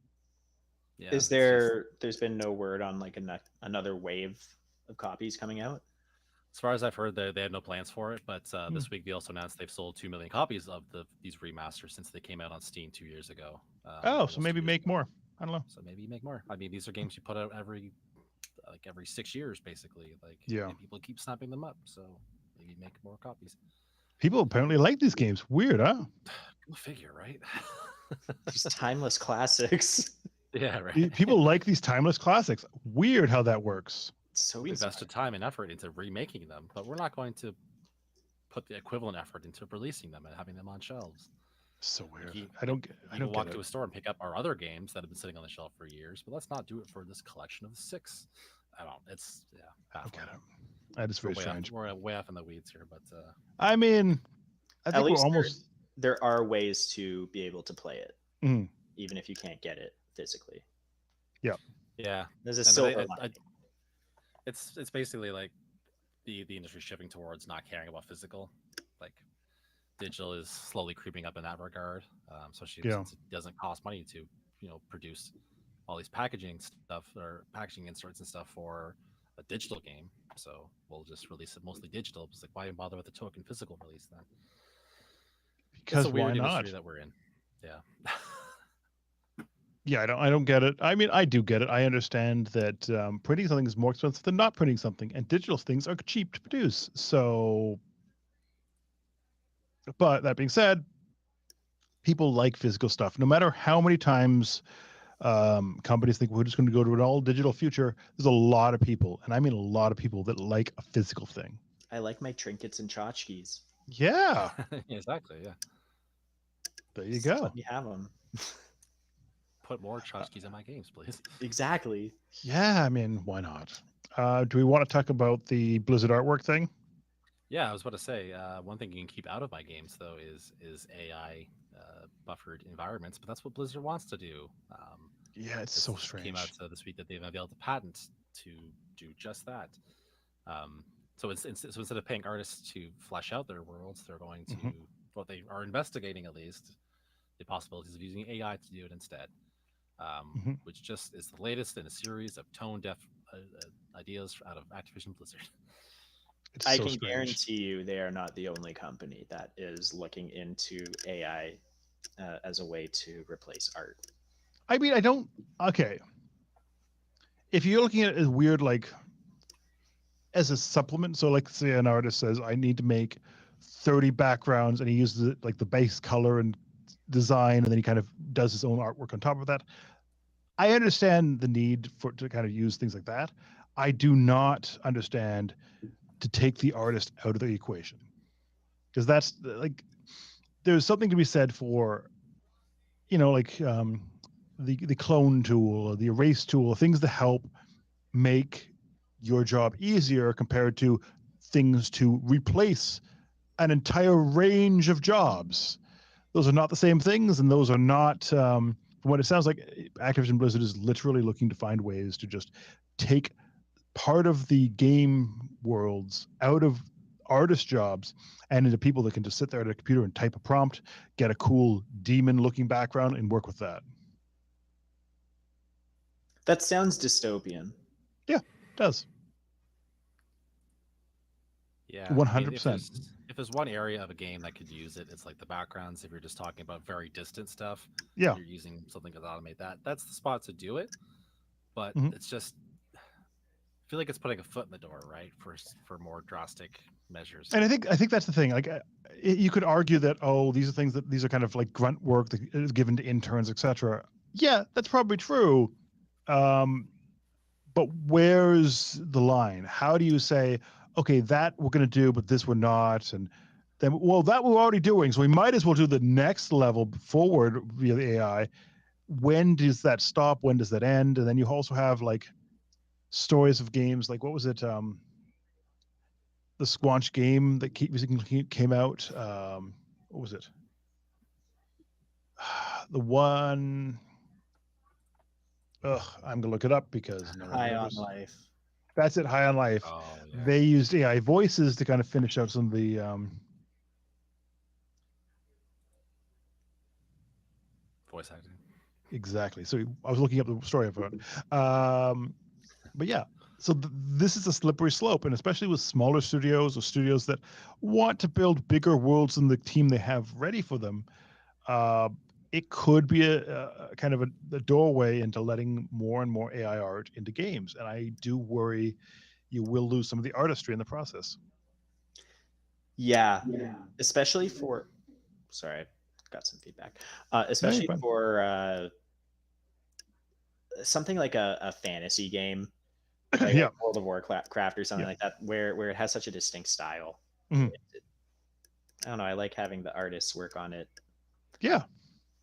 Yeah. There's been no word on like another wave of copies coming out? As far as I've heard, they had no plans for it, but this week they also announced they've sold 2 million copies of these remasters since they came out on Steam 2 years ago. So maybe make more. I don't know. So maybe make more. I mean, these are games you put out every 6 years, basically. Like, people keep snapping them up, so maybe make more copies. People apparently like these games. Weird, huh? Go figure, right? These timeless classics. Yeah, right. People like these timeless classics. Weird how that works. So we invested time and effort into remaking them, but we're not going to put the equivalent effort into releasing them and having them on shelves. So weird. I don't walk to a store and pick up our other games that have been sitting on the shelf for years, but let's not do it for this collection of 6. I don't. It's I don't get it. That is very strange. We're way off in the weeds here, but I mean, I think we're almost. There are ways to be able to play it, even if you can't get it physically. Yeah. There's a silver lining. It's basically like the industry shifting towards not caring about physical. Like, digital is slowly creeping up in that regard. Since it doesn't cost money to produce all these packaging stuff or packaging inserts and stuff for a digital game. So we'll just release it mostly digital. It's like, why even bother with the token physical release then? Because it's a weird why not? industry that we're in. Yeah. Yeah, I don't get it. I mean, I do get it. I understand that printing something is more expensive than not printing something, and digital things are cheap to produce. So, but that being said, people like physical stuff. No matter how many times companies think we're just going to go to an all digital future, there's a lot of people, and I mean a lot of people, that like a physical thing. I like my trinkets and tchotchkes. Yeah. Exactly. Yeah. There you go. Let me have them. Put more tchotchkes in my games, please. Exactly. Yeah, I mean, why not? Do we want to talk about the Blizzard artwork thing? Yeah, I was about to say, one thing you can keep out of my games, though, is AI buffered environments, but that's what Blizzard wants to do. Yeah, it's so strange. Came out this week that they've unveiled a patent to do just that. So instead of paying artists to flesh out their worlds, they're going to, what they are investigating at least, the possibilities of using AI to do it instead. Which just is the latest in a series of tone-deaf ideas out of Activision Blizzard. I can guarantee you they are not the only company that is looking into AI as a way to replace art. I mean, okay. If you're looking at it as weird, like as a supplement, so like say an artist says, I need to make 30 backgrounds, and he uses it like the base color and design, and then he kind of does his own artwork on top of that. I understand the need to kind of use things like that. I do not understand to take the artist out of the equation, because that's like, there's something to be said for, like the clone tool or the erase tool, things to help make your job easier compared to things to replace an entire range of jobs. Those are not the same things, and those are not, from what it sounds like, Activision Blizzard is literally looking to find ways to just take part of the game worlds out of artist jobs and into people that can just sit there at a computer and type a prompt, get a cool demon looking background and work with that. That sounds dystopian. Yeah, it does. Yeah, 100%. If there's one area of a game that could use it, it's like the backgrounds. If you're just talking about very distant stuff, yeah, you're using something to automate that. That's the spot to do it. But it's just, I feel like it's putting a foot in the door, right, for more drastic measures. And I think that's the thing. Like, you could argue that these are kind of like grunt work that is given to interns, etc. Yeah, that's probably true. But where's the line? How do you say, okay, that we're going to do, but this we're not, and then, well, that we're already doing, so we might as well do the next level forward via the AI. When does that stop? When does that end? And then you also have like stories of games like, what was it? The Squanch game that came out. What was it? The one. I'm gonna look it up because no one High remembers. on Life. That's it. High on Life. Oh, yeah. They used AI voices to kind of finish out some of the. Voice acting. Exactly. So I was looking up the story of it. But yeah, so this is a slippery slope, and especially with smaller studios or studios that want to build bigger worlds than the team they have ready for them. It could be a kind of a doorway into letting more and more AI art into games, and I do worry you will lose some of the artistry in the process. Yeah. Especially for. Sorry, I got some feedback. Especially for something like a fantasy game, like yeah, World of Warcraft or something like that, where it has such a distinct style. Mm-hmm. I don't know. I like having the artists work on it. Yeah.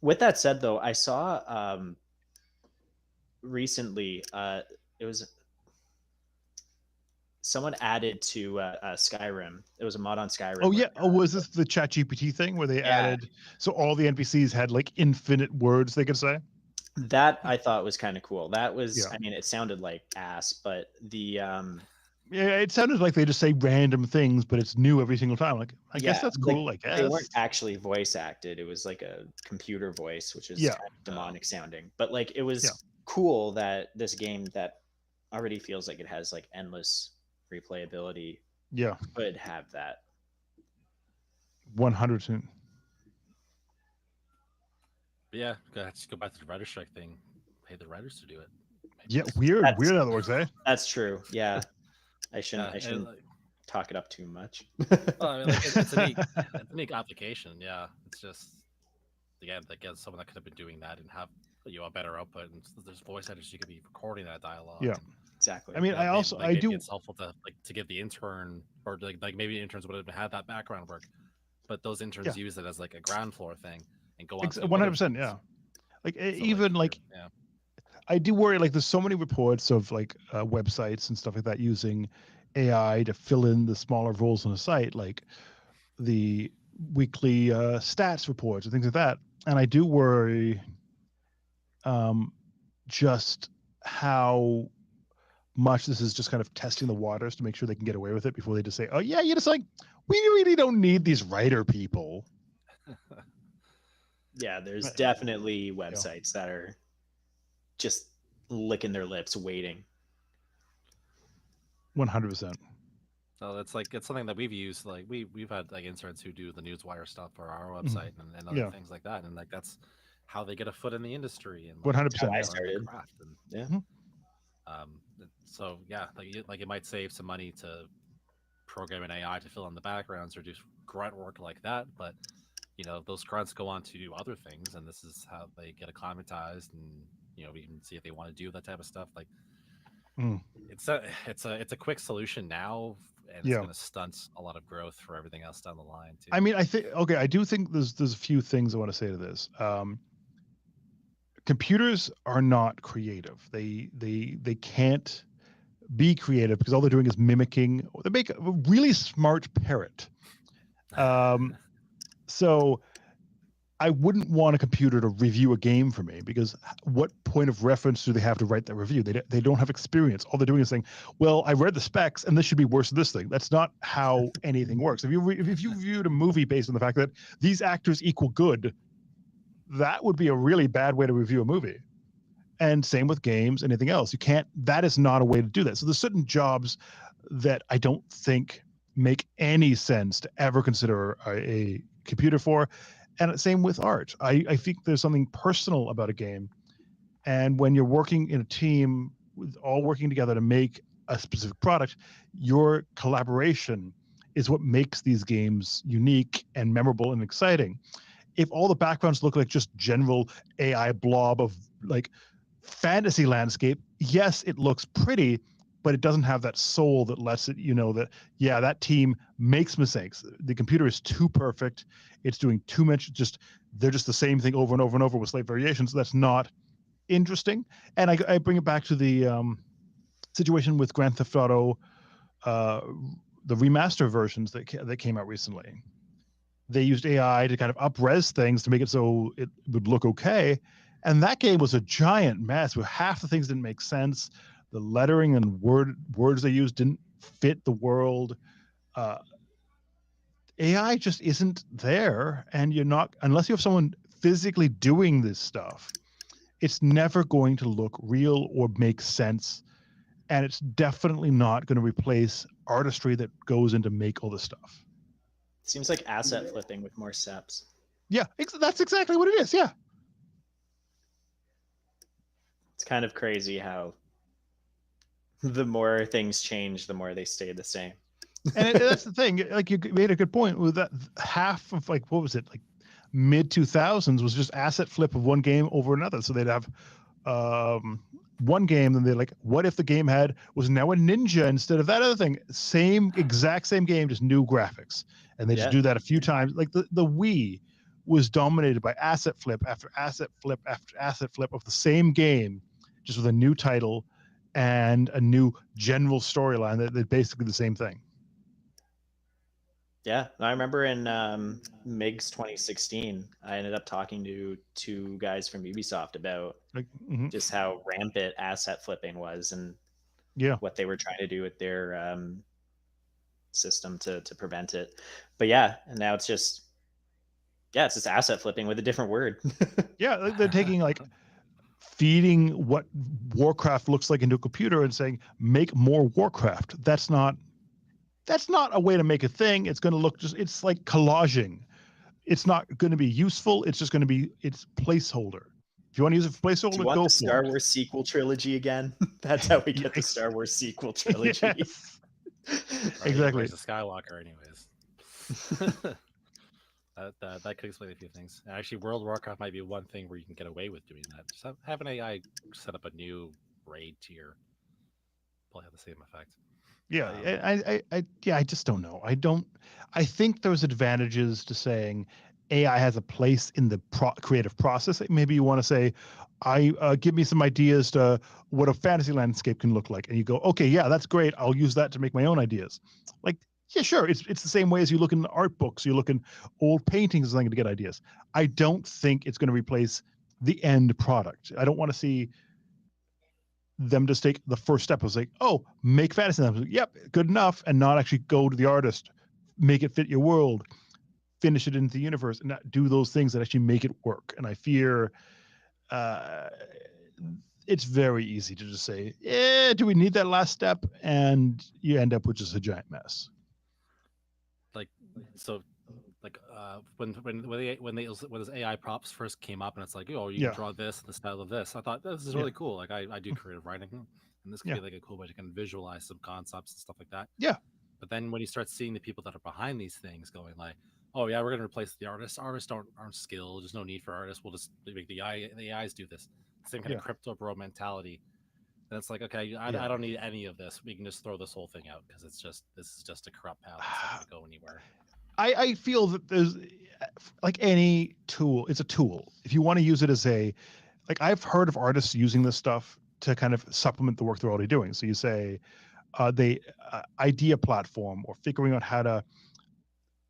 With that said, though, I saw recently it was someone added to Skyrim. It was a mod on Skyrim. Oh yeah. Was this the ChatGPT thing where they added so all the NPCs had like infinite words they could say? That I thought was kind of cool. That was, I mean, it sounded like ass, but the yeah, it sounded like they just say random things, but it's new every single time. Like, I guess that's cool. Like, I guess they weren't actually voice acted. It was like a computer voice, which is kind of demonic sounding. But like, it was cool that this game that already feels like it has like endless replayability, could have that. 100%. But yeah, let's go back to the writer strike thing. Pay the writers to do it. Maybe weird. In other words, eh? That's true. Yeah, I shouldn't talk it up too much. Well, I mean, like, it's a neat application. Yeah, it's just again, someone that could have been doing that and have a better output. And there's voice actors you could be recording that dialogue. Yeah, exactly. I mean, it's helpful to give the intern or like maybe interns would have had that background work, but those interns use it as like a ground floor thing and go on. 100%. Yeah, like even like. I do worry, like there's so many reports of like websites and stuff like that using AI to fill in the smaller roles on a site, like the weekly stats reports and things like that. And I do worry just how much this is just kind of testing the waters to make sure they can get away with it before they just say, oh yeah, you're just like, we really don't need these writer people. Yeah, there's definitely websites that are just licking their lips waiting. 100%. So it's something that we've used. Like we've had like interns who do the newswire stuff for our website and other things like that, and like that's how they get a foot in the industry. And like, 100%. I started. So yeah, like it might save some money to program an AI to fill in the backgrounds or do grunt work like that, but those grunts go on to do other things, and this is how they get acclimatized and. We can see if they want to do that type of stuff. Like, it's a quick solution now, and it's going to stunt a lot of growth for everything else down the line too. I mean, I do think there's a few things I want to say to this. Computers are not creative. They can't be creative because all they're doing is mimicking. They make a really smart parrot. So I wouldn't want a computer to review a game for me, because what point of reference do they have to write that review? They don't have experience. All they're doing is saying, well, I read the specs and this should be worse than this thing. That's not how anything works. If you reviewed a movie based on the fact that these actors equal good, that would be a really bad way to review a movie. And same with games, anything else. You can't, that is not a way to do that. So there's certain jobs that I don't think make any sense to ever consider a computer for. And same with art. I think there's something personal about a game. And when you're working in a team, with all working together to make a specific product, your collaboration is what makes these games unique and memorable and exciting. If all the backgrounds look like just general AI blob of like fantasy landscape, yes, it looks pretty, but it doesn't have that soul that lets it, that, yeah, that team makes mistakes. The computer is too perfect. It's doing too much. They're just the same thing over and over and over with slight variations. That's not interesting. And I bring it back to the situation with Grand Theft Auto, the remaster versions that came out recently. They used AI to kind of up-res things to make it so it would look okay. And that game was a giant mess where half the things didn't make sense. The lettering and words they used didn't fit the world. AI just isn't there, and you're not, unless you have someone physically doing this stuff, it's never going to look real or make sense. And it's definitely not going to replace artistry that goes into make all this stuff. Seems like asset flipping with more steps. Yeah, that's exactly what it is. Yeah. It's kind of crazy how the more things change, the more they stay the same. And that's the thing. Like, you made a good point with that. Half of, like, what was it, like mid 2000s was just asset flip of one game over another. So they'd have one game, and they're like, what if the game was now a ninja instead of that other thing? Exact same game, just new graphics. And they just do that a few times. Like the Wii was dominated by asset flip after asset flip after asset flip of the same game, just with a new title and a new general storyline. They're basically the same thing. Yeah, I remember in MIGS 2016, I ended up talking to two guys from Ubisoft about just how rampant asset flipping was, and what they were trying to do with their system to prevent it. But yeah, and now it's just asset flipping with a different word. Yeah, they're taking, like, feeding what Warcraft looks like into a computer and saying, make more Warcraft. That's not a way to make a thing. It's going to look it's like collaging. It's not going to be useful. It's just going to be its placeholder. If you want to use it for placeholder, do you want the Star Wars sequel trilogy again? That's how we get the Star Wars sequel trilogy. Yes. Exactly. The Skywalker, anyways. That could explain a few things. Actually, World of Warcraft might be one thing where you can get away with doing that. Just have an AI set up a new raid tier. Probably have the same effect. Yeah, I just don't know. I think there's advantages to saying AI has a place in the creative process. Maybe you want to say, give me some ideas to what a fantasy landscape can look like. And you go, okay, yeah, that's great. I'll use that to make my own ideas. Like, yeah, sure. It's the same way as you look in art books, you look in old paintings or something to get ideas. I don't think it's going to replace the end product. I don't want to see them just take the first step. I was like, oh, make fantasy. Like, yep, good enough, and not actually go to the artist, make it fit your world, finish it into the universe, and not do those things that actually make it work. And I fear it's very easy to just say, do we need that last step? And you end up with just a giant mess. When those AI props first came up, and it's like, oh, you can draw this in the style of this. I thought this is really cool. Like, I do creative writing, and this could be like a cool way to kind of visualize some concepts and stuff like that. Yeah. But then when you start seeing the people that are behind these things going like, oh yeah, we're going to replace the artists. Artists aren't skilled. There's no need for artists. We'll just make the AIs do this. Same kind of crypto bro mentality. And it's like, okay, I don't need any of this. We can just throw this whole thing out because this is just a corrupt path. It's not going to go anywhere. I feel that there's, like any tool, it's a tool. If you want to use it as I've heard of artists using this stuff to kind of supplement the work they're already doing. So you say the idea platform, or figuring out how to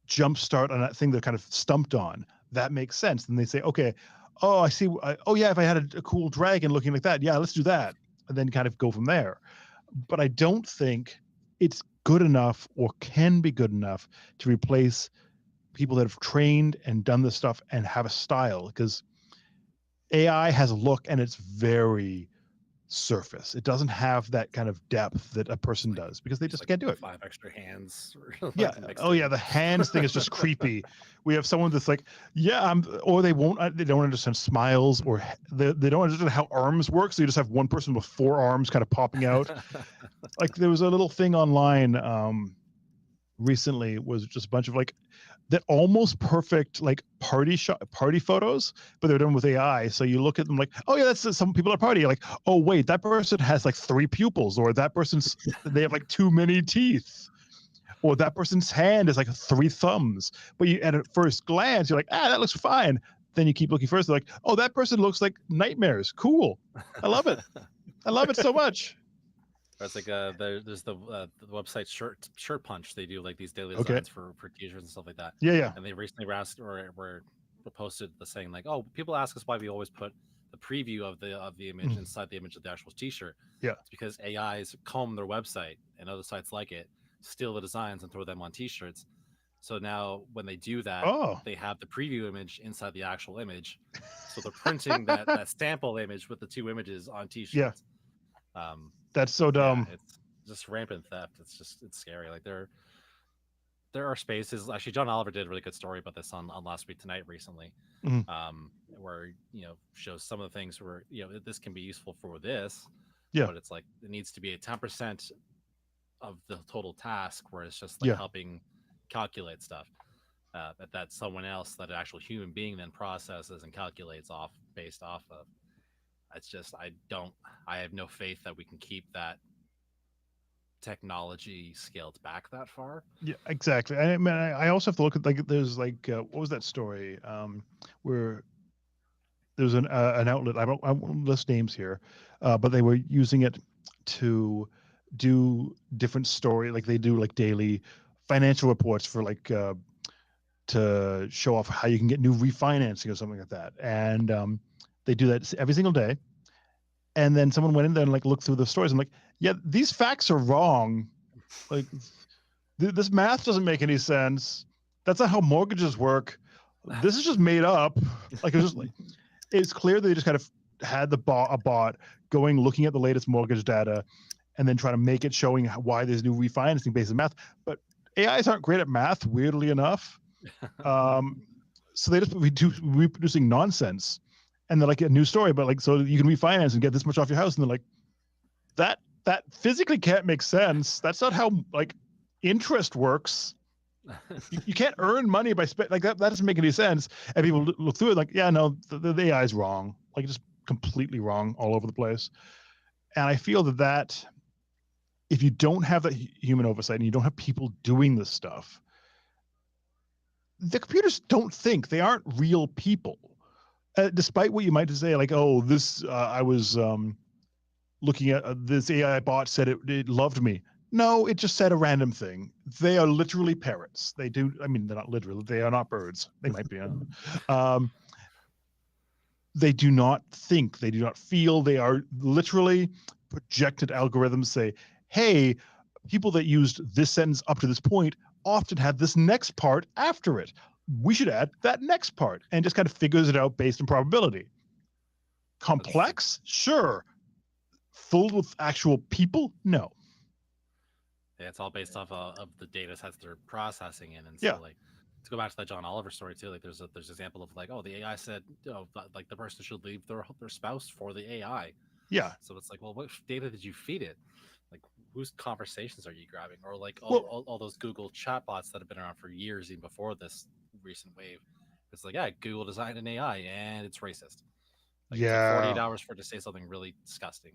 jumpstart on that thing they're kind of stumped on. that makes sense. Then they say, okay, oh, I see. Oh yeah, if I had a cool dragon looking like that, yeah, let's do that, and then kind of go from there. But I don't think it's good enough or can be good enough to replace people that have trained and done this stuff and have a style, because AI has a look and it's very surface. It doesn't have that kind of depth that a person does, because they just can't do it. 5 extra hands. Yeah. Oh yeah, the hands thing is just creepy. We have someone that's like, yeah, or they don't understand smiles, or they don't understand how arms work. So you just have one person with 4 arms kind of popping out. Like there was a little thing online recently, was just a bunch of like that almost perfect like party photos, but they're done with AI. So you look at them like, oh yeah, that's some people are partying. Like, oh wait, that person has like 3 pupils, or that person's they have like too many teeth, or that person's hand is like 3 thumbs. But you at first glance, you're like, that looks fine. Then you keep looking first, like, oh, that person looks like nightmares. Cool, I love it. I love it so much. It's like there's the website Shirt Punch. They do like these daily designs for t-shirts and stuff like that. Yeah. And they recently were asked were posted the saying like, oh, people ask us why we always put the preview of the image inside the image of the actual t-shirt. Yeah. It's because AIs comb their website and other sites like it, steal the designs and throw them on t-shirts. So now when they do that, they have the preview image inside the actual image. So they're printing that sample image with the 2 images on t-shirts. Yeah. That's so dumb. Yeah, it's just rampant theft. It's scary. Like there are spaces. Actually, John Oliver did a really good story about this on Last Week Tonight recently, where shows some of the things where this can be useful for this, but it's like it needs to be a 10% of the total task, where it's just like helping calculate stuff that someone else, that an actual human being, then processes and calculates based off of. It's just I have no faith that we can keep that technology scaled back that far. Yeah, exactly. I mean, I also have to look at like there's like what was that story where there's an outlet, I won't list names here, but they were using it to do different story, like they do like daily financial reports for like to show off how you can get new refinancing or something like that, and they do that every single day. And then someone went in there and like looked through the stories and like, yeah, these facts are wrong. Like this math doesn't make any sense. That's not how mortgages work. This is just made up. Like it's just like, it's clear they just kind of had a bot going, looking at the latest mortgage data and then trying to make it showing why there's new refinancing based on math. But AIs aren't great at math, weirdly enough. So they just reproducing nonsense. And they're like a new story, but like, so you can refinance and get this much off your house. And they're like, that physically can't make sense. That's not how like interest works. You can't earn money by like that. That doesn't make any sense. And people look through it like, yeah, no, the AI is wrong. Like just completely wrong all over the place. And I feel that if you don't have that human oversight and you don't have people doing this stuff, the computers don't think. They aren't real people. Despite what you might say, like, oh, this, I was looking at this AI bot said it loved me. No, it just said a random thing. They are literally parrots. They do, I mean, they're not literally, they are not birds. They might be. They do not think, they do not feel. They are literally projected algorithms say, hey, people that used this sentence up to this point often had this next part after it. We should add that next part, and just kind of figures it out based on probability. Complex? Sure. Filled with actual people? No. Yeah, it's all based off of the data sets they're processing in. And so like to go back to that John Oliver story too, like there's an example of like, oh, the AI said, like the person should leave their spouse for the AI. Yeah. So it's like, well, what data did you feed it? Like whose conversations are you grabbing? Or like all those Google chatbots that have been around for years, even before this recent wave. It's like, yeah, Google designed an AI and it's racist. Like it took 48 hours for it to say something really disgusting,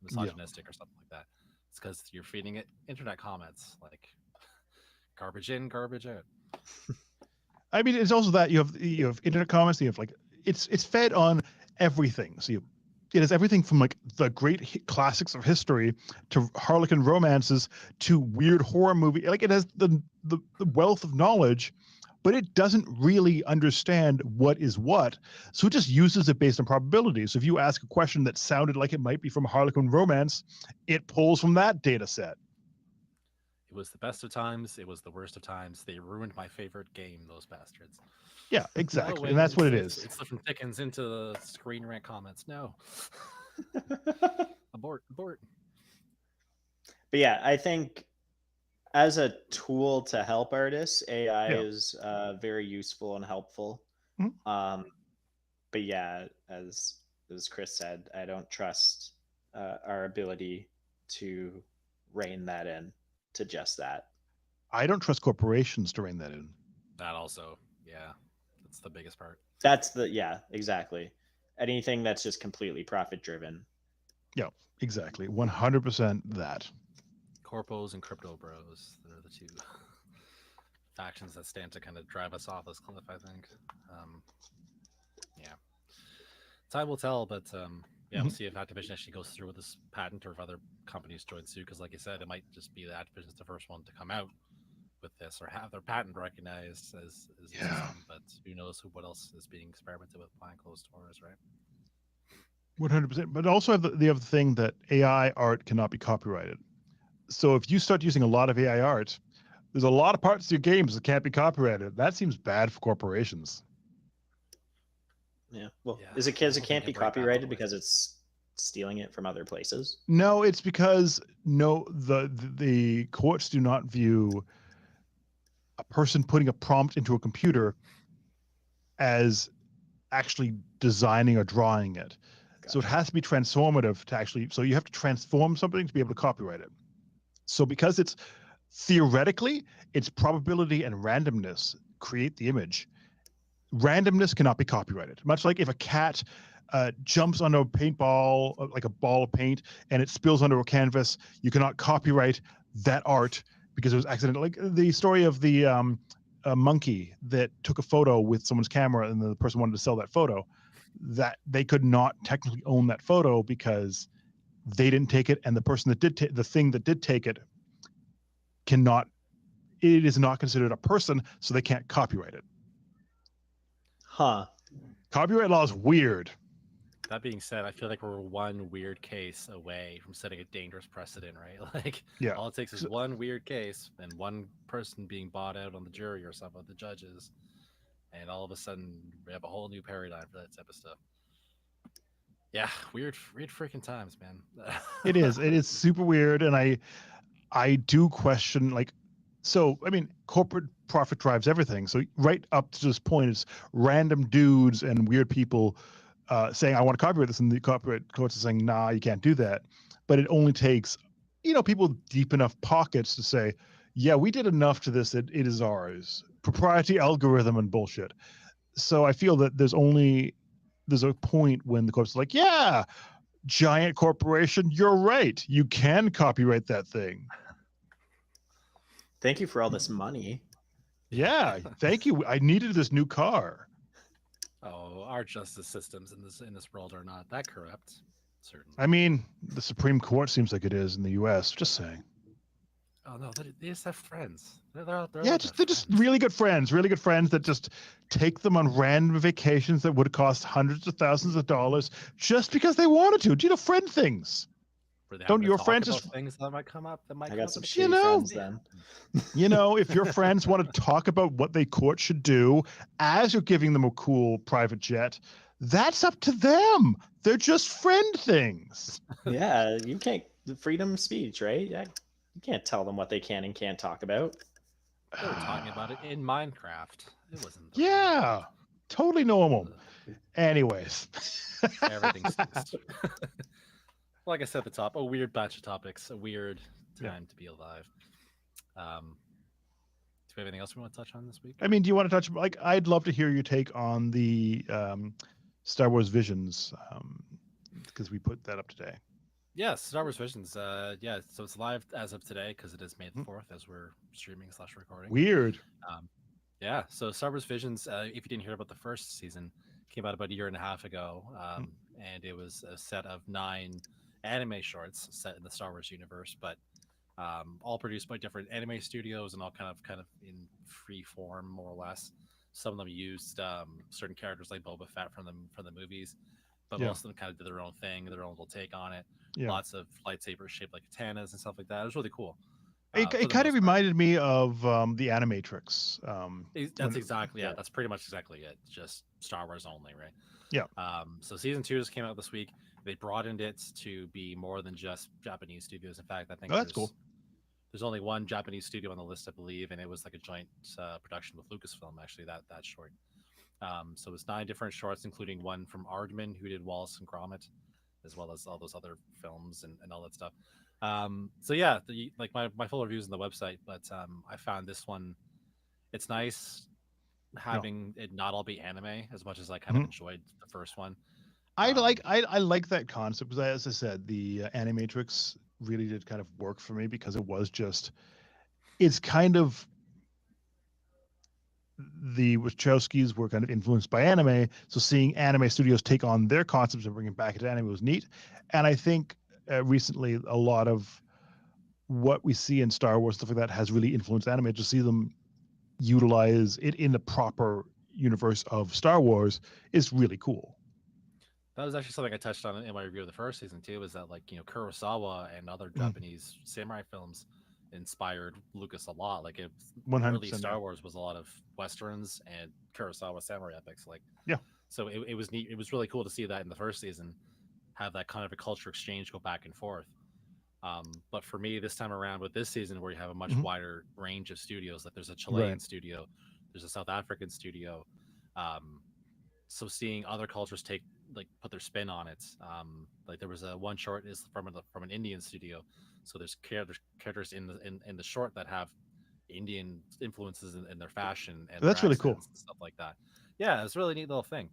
misogynistic or something like that. It's because you're feeding it internet comments, like garbage in, garbage out. I mean, it's also that you have internet comments. You have like it's fed on everything. So it has everything from like the great classics of history to Harlequin romances to weird horror movie. Like it has the wealth of knowledge but it doesn't really understand what is what. So it just uses it based on probability. So if you ask a question that sounded like it might be from Harlequin Romance, it pulls from that data set. It was the best of times. It was the worst of times. They ruined my favorite game, those bastards. Yeah, exactly. And that's what it is. It's from Dickens into the Screen Rant comments. No. Abort. But yeah, I think as a tool to help artists, AI is very useful and helpful. Mm-hmm. But yeah, as Chris said, I don't trust our ability to rein that in to just that. I don't trust corporations to rein that in. That also, yeah, that's the biggest part. That's exactly. Anything that's just completely profit driven. Yeah, exactly. 100% that. Corpos and crypto bros, they're the two factions that stand to kind of drive us off this cliff, I think. Yeah. Time will tell, but we'll see if Activision actually goes through with this patent or if other companies join suit. Because, like I said, it might just be that Activision's the first one to come out with this or have their patent recognized as system. But who knows what else is being experimented with behind closed doors, right? 100%. But also have the other thing that AI art cannot be copyrighted. So if you start using a lot of AI art, there's a lot of parts of your games that can't be copyrighted. That seems bad for corporations. Yeah. Well, is it because it can't be copyrighted because it's stealing it from other places? No, it's because the courts do not view a person putting a prompt into a computer as actually designing or drawing it. Gotcha. So it has to be transformative to actually, so you have to transform something to be able to copyright it. So because it's theoretically, it's probability and randomness create the image. Randomness cannot be copyrighted. Much like if a cat jumps onto a paintball, like a ball of paint, and it spills onto a canvas, you cannot copyright that art because it was accidental. Like the story of the a monkey that took a photo with someone's camera and the person wanted to sell that photo, that they could not technically own that photo because they didn't take it, and the person that did the thing that did take it cannot, it is not considered a person, so they can't copyright it. Huh. Copyright law is weird. That being said, I feel like we're one weird case away from setting a dangerous precedent, right? Like, all it takes is one weird case and one person being bought out on the jury or something, the judges, and all of a sudden we have a whole new paradigm for that type of stuff. Yeah, weird freaking times, man. It is super weird, and I do question, like, so I mean, corporate profit drives everything. So right up to this point, it's random dudes and weird people saying, I want to copyright this, and the copyright courts are saying, nah, you can't do that. But it only takes, people with deep enough pockets to say, yeah, we did enough to this that it is ours. Propriety algorithm and bullshit. So I feel that there's a point when the courts are like, yeah, giant corporation, you're right. You can copyright that thing. Thank you for all this money. Yeah, thank you. I needed this new car. Oh, our justice systems in this world are not that corrupt, certainly. I mean, the Supreme Court seems like it is in the U.S. Just saying. Oh no, they just have friends. They're just really good friends that just take them on random vacations that would cost hundreds of thousands of dollars just because they wanted to. Friend things. Don't your friends just things that might come up? I got some shitty friends then. If your friends want to talk about what they court should do as you're giving them a cool private jet, that's up to them. They're just friend things. Yeah, you can't. Freedom of speech, right? Yeah, you can't tell them what they can and can't talk about. They were talking about it in Minecraft. It wasn't. Yeah, totally normal. Anyways, everything stinks. Like I said at the top, a weird batch of topics, a weird time to be alive. Do we have anything else we want to touch on this week? I mean, do you want to touch, like, I'd love to hear your take on the Star Wars Visions, because we put that up today. Yes, Star Wars Visions. So it's live as of today because it is May the 4th as we're streaming / recording. Weird. So Star Wars Visions, if you didn't hear about the first season, came out about a year and a half ago, and it was a set of 9 anime shorts set in the Star Wars universe, but all produced by different anime studios and all kind of in free form, more or less. Some of them used certain characters like Boba Fett from the movies, but Yeah. most of them kind of did their own thing, their own little take on it. Yeah. Lots of lightsabers shaped like katanas and stuff like that. It was really cool. It For the kind of most part. reminded me of the Animatrix. That's exactly, yeah. That's pretty much exactly it. Just Star Wars only, right? Yeah. So season 2 just came out this week. They broadened it to be more than just Japanese studios. In fact, I think Oh, that's cool. there's only one Japanese studio on the list, I believe, and it was like a joint production with Lucasfilm. Actually, that short. So it's 9 different shorts, including one from Aardman, who did Wallace and Gromit, as well as all those other films and all that stuff. So yeah, like my full reviews on the website, but I found this one. It's nice having it not all be anime as much as I kind of enjoyed the first one. I like that concept because, as I said, the Animatrix really did kind of work for me because it was just, it's kind of, the Wachowskis were kind of influenced by anime, so seeing anime studios take on their concepts and bring it back into anime was neat. And I think recently a lot of what we see in Star Wars, stuff like that, has really influenced anime. To see them utilize it in the proper universe of Star Wars is really cool. That was actually something I touched on in my review of the first season too. Is that, like, Kurosawa and other Japanese samurai films inspired Lucas a lot. Like, early 100%. Star Wars was a lot of westerns and Kurosawa samurai epics. Like, Yeah. So it was neat. It was really cool to see that in the first season, have that kind of a culture exchange go back and forth. But for me, this time around with this season, where you have a much wider range of studios, like there's a Chilean studio, there's a South African studio. So seeing other cultures put their spin on it. Like there was a one short is from an Indian studio, so there's characters in the short that have Indian influences in their fashion and That's really cool, and stuff like that. Yeah, it's a really neat little thing.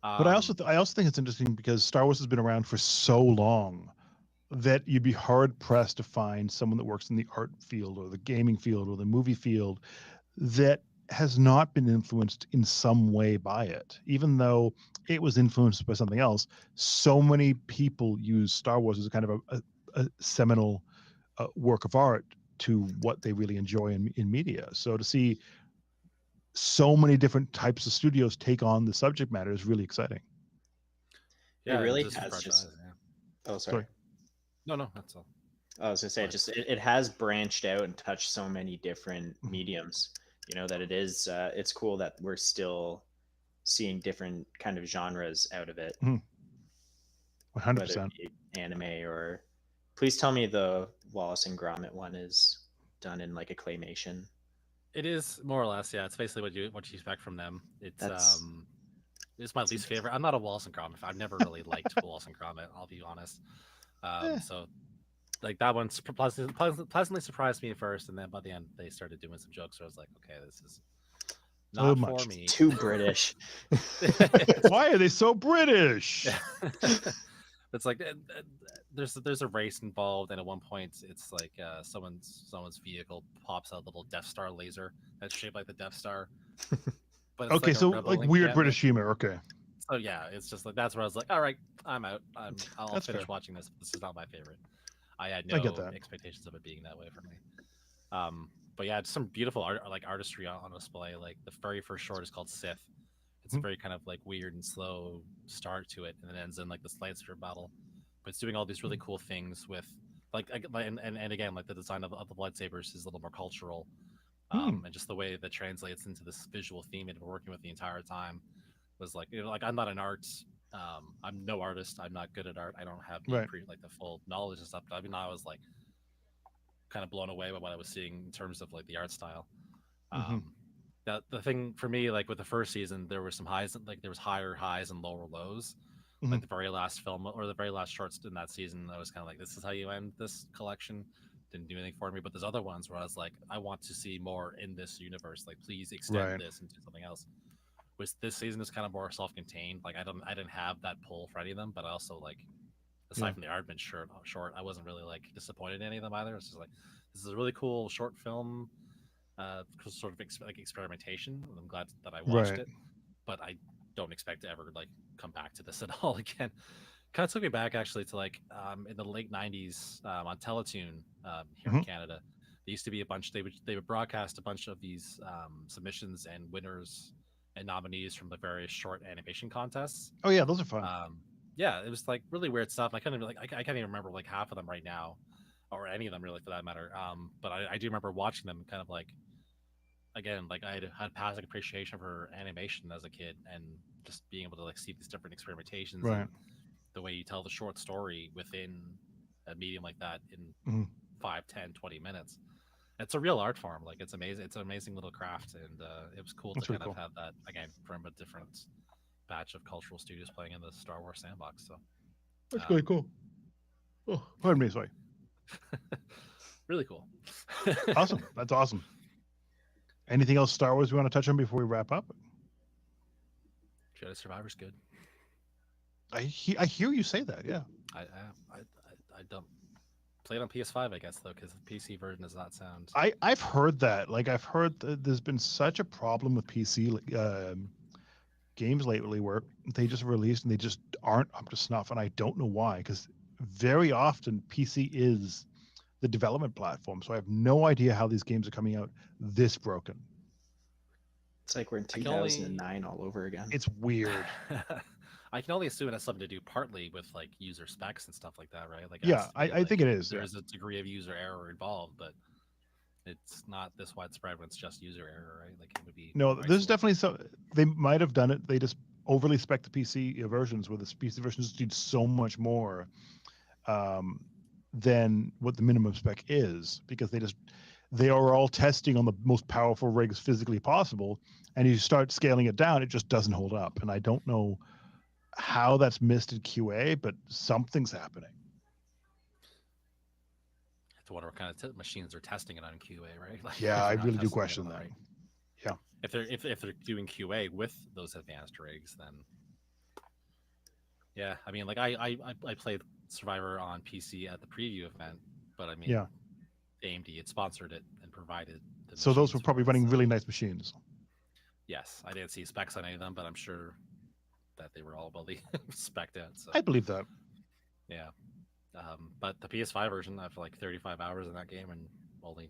But I also think it's interesting because Star Wars has been around for so long that you'd be hard pressed to find someone that works in the art field or the gaming field or the movie field that has not been influenced in some way by it, even though it was influenced by something else. So many people use Star Wars as a kind of a seminal work of art to what they really enjoy in media. So to see so many different types of studios take on the subject matter is really exciting. Yeah, it really has just. Yeah. Oh, sorry. No, that's all. I was gonna say, it has branched out and touched so many different mediums. That it is. It's cool that we're still seeing different kind of genres out of it. 100%. Anime or, please tell me the Wallace and Gromit one is done in like a claymation. It is more or less, yeah. It's basically what you expect from them. It's my least favorite. I'm not a Wallace and Gromit. I've never really liked Wallace and Gromit. I'll be honest. So, like, that one pleasantly surprised me at first, and then by the end they started doing some jokes. So I was like, okay, this is not for me. Too British. Why are they so British? It's like there's a race involved, and at one point it's like someone's vehicle pops out a little Death Star laser that's shaped like the Death Star. But okay, so like weird British humor. Okay. So yeah, it's just like that's where I was like, all right, I'm out. I'll finish watching this. This is not my favorite. I had no expectations of it being that way for me. But yeah, it's some beautiful artistry on display. Like the very first short is called Sith. It's a very kind of like weird and slow start to it, and it ends in like this lightsaber battle. But it's doing all these really cool things with and again, like the design of the lightsabers is a little more cultural, and just the way that translates into this visual theme it we're working with the entire time was like, I'm not an I'm no artist. I'm not good at art. I don't have the full knowledge and stuff. But I mean, I was like kind of blown away by what I was seeing in terms of like the art style. That the thing for me, like with the first season, there were some highs, like there was higher highs and lower lows. Like the very last film or the very last shorts in that season, I was kind of like, this is how you end this collection. Didn't do anything for me. But there's other ones where I was like, I want to see more in this universe. Like, please extend this into something else. Which this season is kind of more self-contained. Like I didn't have that pull for any of them, but I also like, aside from the Aardman short, I wasn't really like disappointed in any of them either. It's just like, this is a really cool short film. Sort of experimentation. I'm glad that I watched it, but I don't expect to ever like come back to this at all again, kind of took me back actually to like in the late '90s on Teletoon here in Mhm. Canada. There used to be a bunch. They would broadcast a bunch of these submissions and winners and nominees from the various short animation contests. Oh yeah, those are fun. Yeah, it was like really weird stuff. I couldn't even, like I can't even remember like half of them right now, or any of them really for that matter. But I do remember watching them, kind of like again, like I had passive appreciation for animation as a kid, and just being able to like see these different experimentations Right. and the way you tell the short story within a medium like that in Mhm. 5, 10, 20 minutes. It's a real art form. Like it's amazing. It's an amazing little craft, and it was cool That's to really kind of cool. have that again from a different batch of cultural studios playing in the Star Wars sandbox. So That's really cool. Oh, pardon me, sorry. really cool. Awesome. That's awesome. Anything else Star Wars we want to touch on before we wrap up? Jedi Survivor's good. I hear you say that. Yeah. I don't play it on PS5, I guess though, because the PC version does not sound. I've heard that. Like I've heard that there's been such a problem with PC games lately where they just released and they just aren't up to snuff, and I don't know why. Because very often PC is the development platform, so I have no idea how these games are coming out this broken. It's like we're in I can only- 2009 all over again. It's weird. I can only assume it has something to do partly with like user specs and stuff like that, right? Like, it Yeah, has to be, I think it is. There Yeah. is a degree of user error involved, but it's not this widespread when it's just user error, right? Like it would be. No, more there's isolated. definitely some. They might have done it. They just overly spec the PC versions, where the PC versions do so much more than what the minimum spec is, because they are all testing on the most powerful rigs physically possible, and you start scaling it down, it just doesn't hold up. And I don't know how that's missed in QA, but something's happening. I have to wonder what kind of machines they're testing it on QA, right? Like, Yeah, if I they're not really do testing it question on the that. right- Yeah. If they're doing QA with those advanced rigs, then yeah, I mean, like I played Survivor on PC at the preview event, but I mean, Yeah. AMD had sponsored it and provided. The So those machines were for probably it, running so- really nice machines. Yes, I didn't see specs on any of them, but I'm sure that they were all well spec'd out. So I believe that. yeah, but the PS5 version, after like 35 hours in that game and only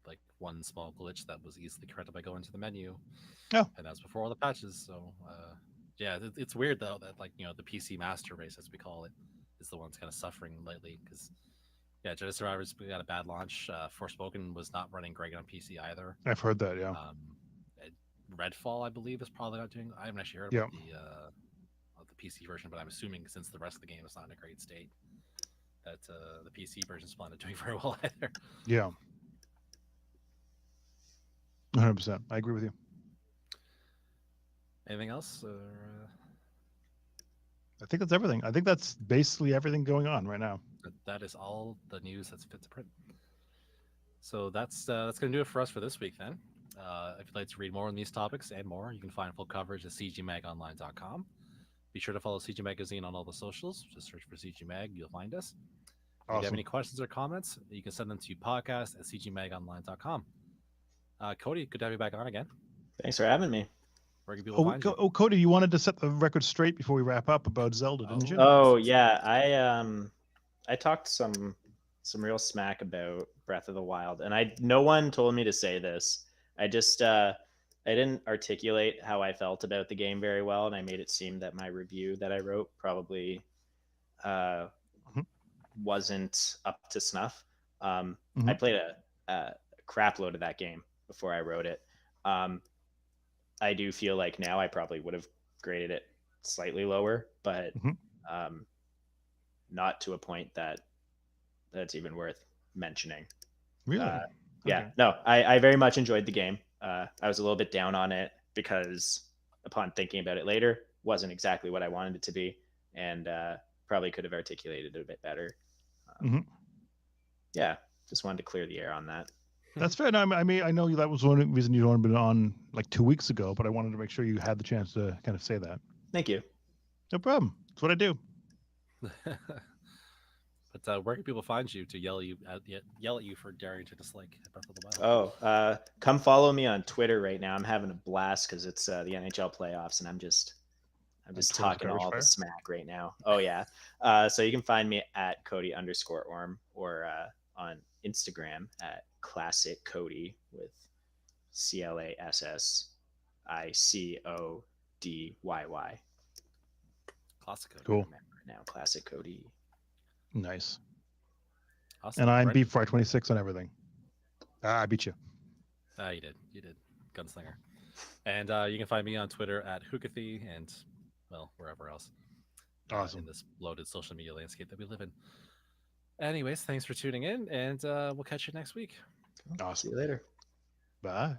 like one small glitch that was easily corrected by going to the menu. Oh. And that's before all the patches. So yeah, it's weird though that like the PC master race, as we call it, is the one's kind of suffering lately because yeah, Jedi Survivors got a bad launch. Forspoken was not running great on PC either. I've heard that. Yeah. Redfall, I believe, is probably not doing. I haven't actually heard about the PC version, but I'm assuming since the rest of the game is not in a great state, that the PC version is not doing very well either. Yeah. 100%. I agree with you. Anything else? I think that's everything. I think that's basically everything going on right now. That is all the news that's fit to print. So that's going to do it for us for this week then. If you'd like to read more on these topics and more, you can find full coverage at CGMagOnline.com. Be sure to follow CG Magazine on all the socials. Just search for CG Mag, you'll find us. If you have any questions or comments, you can send them to podcast@CGMagOnline.com. Cody, good to have you back on again. Thanks for having me. Where can people find you? Cody, you wanted to set the record straight before we wrap up about Zelda, didn't you? Oh yeah, I talked some real smack about Breath of the Wild, and no one told me to say this. I just I didn't articulate how I felt about the game very well, and I made it seem that my review that I wrote probably wasn't up to snuff. I played a crap load of that game before I wrote it. I do feel like now I probably would have graded it slightly lower, but not to a point that's even worth mentioning. Really? Yeah, Okay. no, I very much enjoyed the game. I was a little bit down on it because upon thinking about it later, wasn't exactly what I wanted it to be, and probably could have articulated it a bit better. Yeah, just wanted to clear the air on that. That's fair. No, I mean, I know that was one reason you'd only been on like 2 weeks ago, but I wanted to make sure you had the chance to kind of say that. Thank you. No problem. That's what I do. But where can people find you to yell at you for daring to dislike Breath of the Wild? Oh, come follow me on Twitter right now. I'm having a blast because it's the NHL playoffs, and I'm just Twitter's talking garbage all the fire? smack right now. Oh yeah. So you can find me at Cody_Orm or on Instagram at Classic Cody with ClassicCodyy. Classic Cody. Cool. Remember it now, Classic Cody. Nice. Awesome. And I'm Brendan? Beef Fry 26 on everything. I beat you. You did. You did. Gunslinger. And you can find me on Twitter at Hookathy and, well, wherever else. Awesome. In this loaded social media landscape that we live in. Anyways, thanks for tuning in, and we'll catch you next week. Cool. Awesome. See you later. Bye.